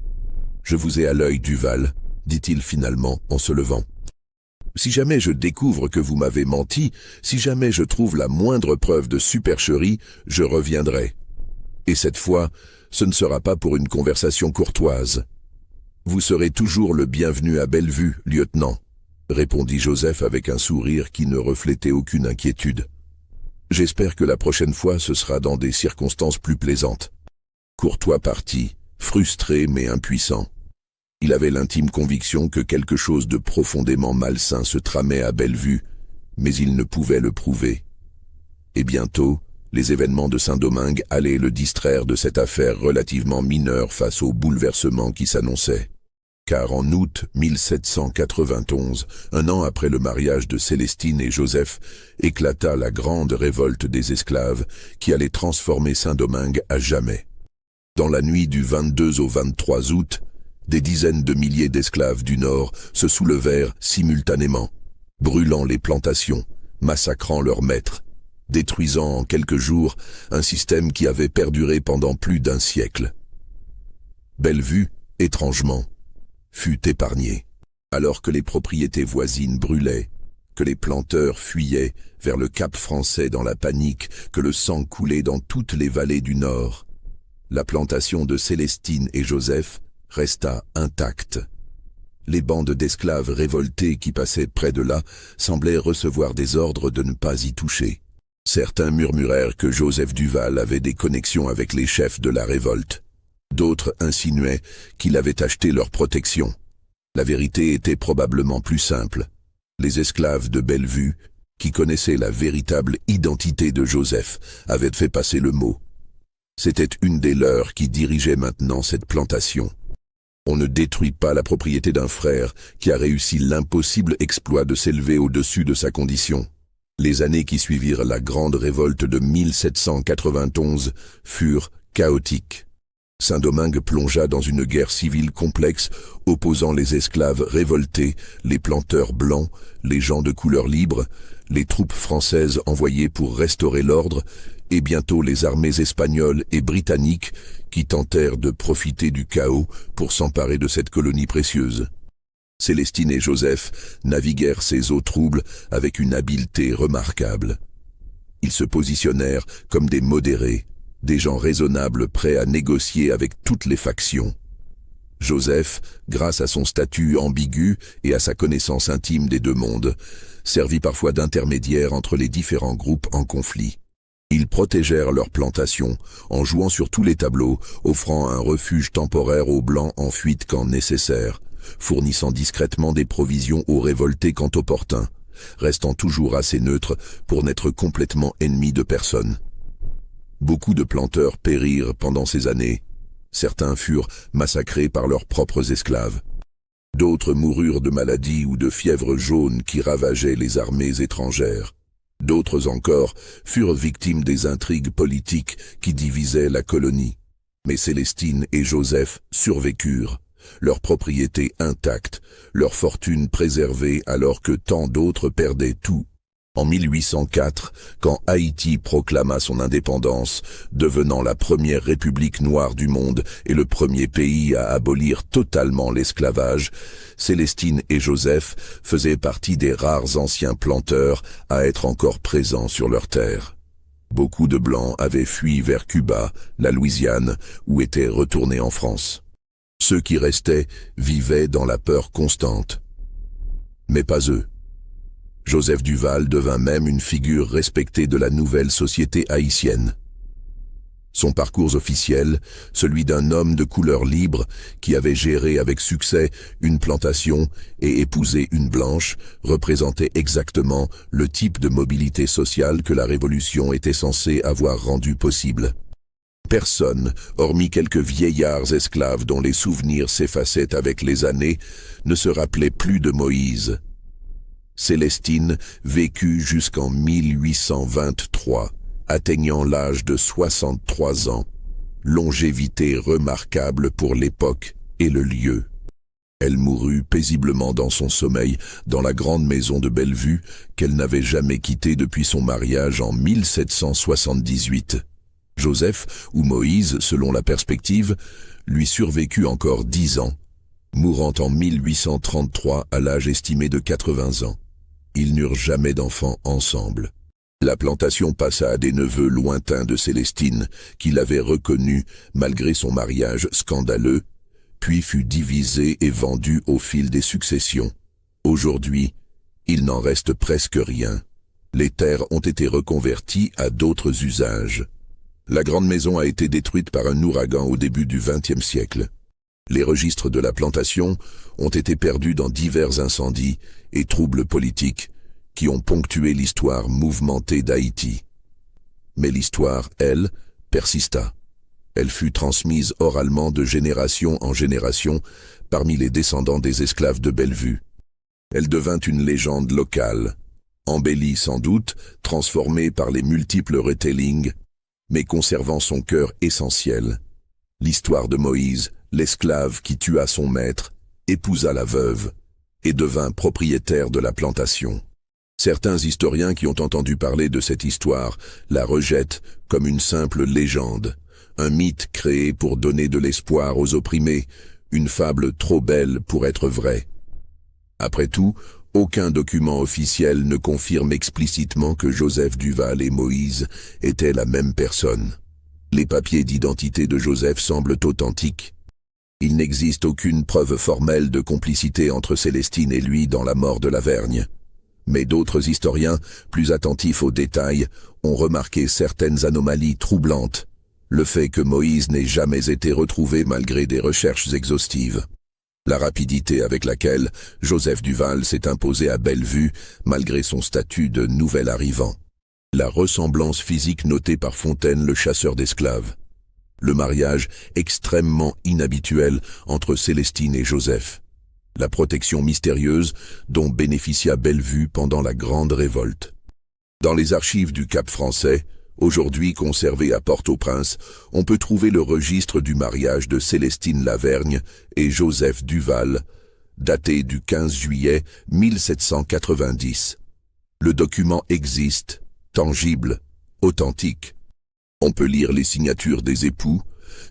[SPEAKER 1] « Je vous ai à l'œil, Duval, » dit-il finalement en se levant. « Si jamais je découvre que vous m'avez menti, si jamais je trouve la moindre preuve de supercherie, je reviendrai. Et cette fois, ce ne sera pas pour une conversation courtoise. Vous serez toujours le bienvenu à Bellevue, lieutenant, » répondit Joseph avec un sourire qui ne reflétait aucune inquiétude. « J'espère que la prochaine fois ce sera dans des circonstances plus plaisantes. » Courtois partit, frustré mais impuissant. Il avait l'intime conviction que quelque chose de profondément malsain se tramait à Bellevue, mais il ne pouvait le prouver. Et bientôt, les événements de Saint-Domingue allaient le distraire de cette affaire relativement mineure face au bouleversement qui s'annonçait. Car en août 1791, un an après le mariage de Célestine et Joseph, éclata la grande révolte des esclaves qui allait transformer Saint-Domingue à jamais. Dans la nuit du 22 au 23 août, des dizaines de milliers d'esclaves du Nord se soulevèrent simultanément, brûlant les plantations, massacrant leurs maîtres, détruisant en quelques jours un système qui avait perduré pendant plus d'un siècle. Bellevue, étrangement, fut épargnée, alors que les propriétés voisines brûlaient, que les planteurs fuyaient vers le Cap français dans la panique, que le sang coulait dans toutes les vallées du Nord. La plantation de Célestine et Joseph resta intacte. Les bandes d'esclaves révoltés qui passaient près de là semblaient recevoir des ordres de ne pas y toucher. Certains murmurèrent que Joseph Duval avait des connexions avec les chefs de la révolte. D'autres insinuaient qu'il avait acheté leur protection. La vérité était probablement plus simple. Les esclaves de Bellevue, qui connaissaient la véritable identité de Joseph, avaient fait passer le mot. C'était une des leurs qui dirigeait maintenant cette plantation. On ne détruit pas la propriété d'un frère qui a réussi l'impossible exploit de s'élever au-dessus de sa condition. Les années qui suivirent la grande révolte de 1791 furent chaotiques. Saint-Domingue plongea dans une guerre civile complexe opposant les esclaves révoltés, les planteurs blancs, les gens de couleur libre, les troupes françaises envoyées pour restaurer l'ordre et bientôt les armées espagnoles et britanniques qui tentèrent de profiter du chaos pour s'emparer de cette colonie précieuse. Célestine et Joseph naviguèrent ces eaux troubles avec une habileté remarquable. Ils se positionnèrent comme des modérés, des gens raisonnables prêts à négocier avec toutes les factions. Joseph, grâce à son statut ambigu et à sa connaissance intime des deux mondes, servit parfois d'intermédiaire entre les différents groupes en conflit. Ils protégèrent leurs plantations en jouant sur tous les tableaux, offrant un refuge temporaire aux Blancs en fuite quand nécessaire, fournissant discrètement des provisions aux révoltés quand opportun, restant toujours assez neutres pour n'être complètement ennemis de personne. Beaucoup de planteurs périrent pendant ces années. Certains furent massacrés par leurs propres esclaves. D'autres moururent de maladies ou de fièvre jaune qui ravageaient les armées étrangères. D'autres encore furent victimes des intrigues politiques qui divisaient la colonie. Mais Célestine et Joseph survécurent, leur propriété intacte, leur fortune préservée alors que tant d'autres perdaient tout. En 1804, quand Haïti proclama son indépendance, devenant la première république noire du monde et le premier pays à abolir totalement l'esclavage, Célestine et Joseph faisaient partie des rares anciens planteurs à être encore présents sur leur terre. Beaucoup de Blancs avaient fui vers Cuba, la Louisiane, ou étaient retournés en France. Ceux qui restaient vivaient dans la peur constante. Mais pas eux. Joseph Duval devint même une figure respectée de la nouvelle société haïtienne. Son parcours officiel, celui d'un homme de couleur libre qui avait géré avec succès une plantation et épousé une blanche, représentait exactement le type de mobilité sociale que la Révolution était censée avoir rendu possible. Personne, hormis quelques vieillards esclaves dont les souvenirs s'effaçaient avec les années, ne se rappelait plus de Moïse. Célestine vécut jusqu'en 1823, atteignant l'âge de 63 ans, longévité remarquable pour l'époque et le lieu. Elle mourut paisiblement dans son sommeil dans la grande maison de Bellevue qu'elle n'avait jamais quittée depuis son mariage en 1778. Joseph, ou Moïse selon la perspective, lui survécut encore 10 ans, mourant en 1833 à l'âge estimé de 80 ans. Ils n'eurent jamais d'enfants ensemble. La plantation passa à des neveux lointains de Célestine, qui l'avaient reconnue malgré son mariage scandaleux, puis fut divisée et vendue au fil des successions. Aujourd'hui, il n'en reste presque rien. Les terres ont été reconverties à d'autres usages. La grande maison a été détruite par un ouragan au début du XXe siècle. Les registres de la plantation ont été perdus dans divers incendies et troubles politiques qui ont ponctué l'histoire mouvementée d'Haïti. Mais l'histoire, elle, persista. Elle fut transmise oralement de génération en génération parmi les descendants des esclaves de Bellevue. Elle devint une légende locale, embellie sans doute, transformée par les multiples retellings, mais conservant son cœur essentiel. L'histoire de Moïse, l'esclave qui tua son maître, épousa la veuve et devint propriétaire de la plantation. Certains historiens qui ont entendu parler de cette histoire la rejettent comme une simple légende, un mythe créé pour donner de l'espoir aux opprimés, une fable trop belle pour être vraie. Après tout, aucun document officiel ne confirme explicitement que Joseph Duval et Moïse étaient la même personne. Les papiers d'identité de Joseph semblent authentiques. Il n'existe aucune preuve formelle de complicité entre Célestine et lui dans la mort de Lavergne. Mais d'autres historiens, plus attentifs aux détails, ont remarqué certaines anomalies troublantes. Le fait que Moïse n'ait jamais été retrouvé malgré des recherches exhaustives. La rapidité avec laquelle Joseph Duval s'est imposé à Bellevue malgré son statut de nouvel arrivant. La ressemblance physique notée par Fontaine, le chasseur d'esclaves. Le mariage extrêmement inhabituel entre Célestine et Joseph. La protection mystérieuse dont bénéficia Bellevue pendant la Grande Révolte. Dans les archives du Cap français, aujourd'hui conservées à Port-au-Prince, on peut trouver le registre du mariage de Célestine Lavergne et Joseph Duval, daté du 15 juillet 1790. Le document existe, tangible, authentique. On peut lire les signatures des époux,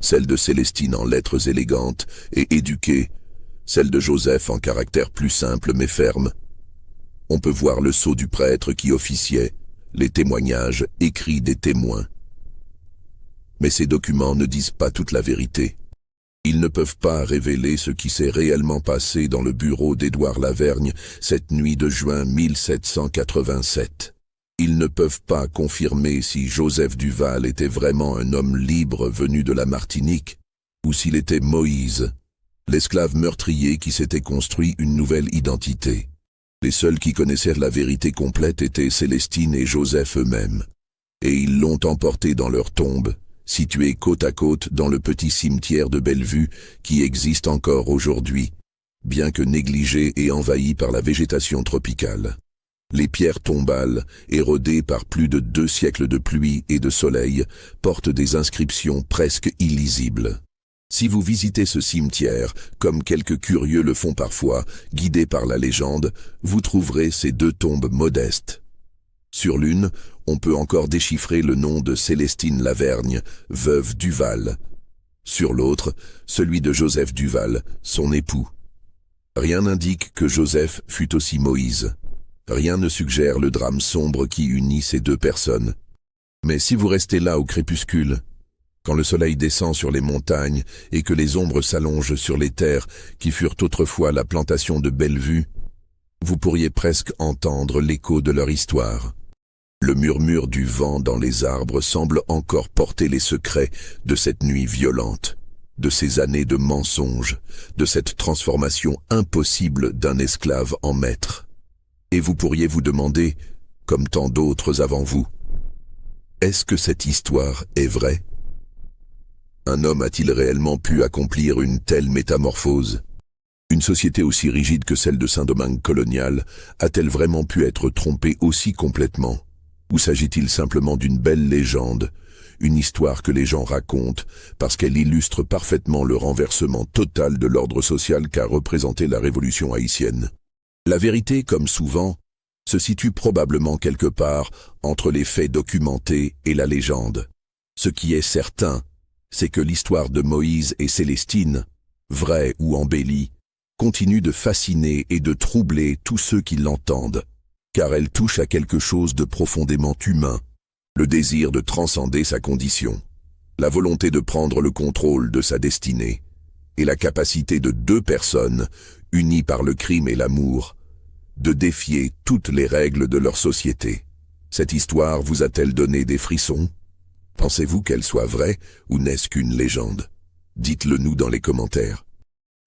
[SPEAKER 1] celle de Célestine en lettres élégantes et éduquées, celle de Joseph en caractère plus simple mais ferme. On peut voir le sceau du prêtre qui officiait, les témoignages écrits des témoins. Mais ces documents ne disent pas toute la vérité. Ils ne peuvent pas révéler ce qui s'est réellement passé dans le bureau d'Édouard Lavergne cette nuit de juin 1787. Ils ne peuvent pas confirmer si Joseph Duval était vraiment un homme libre venu de la Martinique, ou s'il était Moïse, l'esclave meurtrier qui s'était construit une nouvelle identité. Les seuls qui connaissaient la vérité complète étaient Célestine et Joseph eux-mêmes. Et ils l'ont emporté dans leur tombe, située côte à côte dans le petit cimetière de Bellevue qui existe encore aujourd'hui, bien que négligé et envahi par la végétation tropicale. Les pierres tombales, érodées par plus de 2 siècles de pluie et de soleil, portent des inscriptions presque illisibles. Si vous visitez ce cimetière, comme quelques curieux le font parfois, guidés par la légende, vous trouverez ces 2 tombes modestes. Sur l'une, on peut encore déchiffrer le nom de Célestine Lavergne, veuve Duval. Sur l'autre, celui de Joseph Duval, son époux. Rien n'indique que Joseph fut aussi Moïse. Rien ne suggère le drame sombre qui unit ces 2 personnes. Mais si vous restez là au crépuscule, quand le soleil descend sur les montagnes et que les ombres s'allongent sur les terres qui furent autrefois la plantation de Bellevue, vous pourriez presque entendre l'écho de leur histoire. Le murmure du vent dans les arbres semble encore porter les secrets de cette nuit violente, de ces années de mensonges, de cette transformation impossible d'un esclave en maître. Et vous pourriez vous demander, comme tant d'autres avant vous, est-ce que cette histoire est vraie ? Un homme a-t-il réellement pu accomplir une telle métamorphose? Une société aussi rigide que celle de Saint-Domingue colonial a-t-elle vraiment pu être trompée aussi complètement? Ou s'agit-il simplement d'une belle légende, une histoire que les gens racontent parce qu'elle illustre parfaitement le renversement total de l'ordre social qu'a représenté la révolution haïtienne? La vérité, comme souvent, se situe probablement quelque part entre les faits documentés et la légende. Ce qui est certain, c'est que l'histoire de Moïse et Célestine, vraie ou embellie, continue de fasciner et de troubler tous ceux qui l'entendent, car elle touche à quelque chose de profondément humain, le désir de transcender sa condition, la volonté de prendre le contrôle de sa destinée, et la capacité de deux personnes, unies par le crime et l'amour, de défier toutes les règles de leur société. Cette histoire vous a-t-elle donné des frissons? Pensez-vous qu'elle soit vraie ou n'est-ce qu'une légende? Dites-le nous dans les commentaires.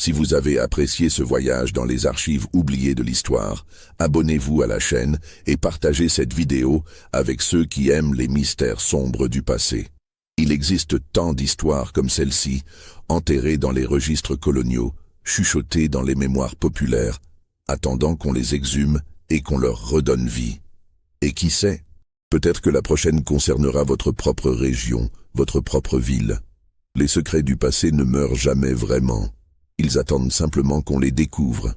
[SPEAKER 1] Si vous avez apprécié ce voyage dans les archives oubliées de l'histoire, abonnez-vous à la chaîne et partagez cette vidéo avec ceux qui aiment les mystères sombres du passé. Il existe tant d'histoires comme celle-ci, enterrées dans les registres coloniaux, chuchotées dans les mémoires populaires, attendant qu'on les exhume et qu'on leur redonne vie. Et qui sait, peut-être que la prochaine concernera votre propre région, votre propre ville. Les secrets du passé ne meurent jamais vraiment. Ils attendent simplement qu'on les découvre.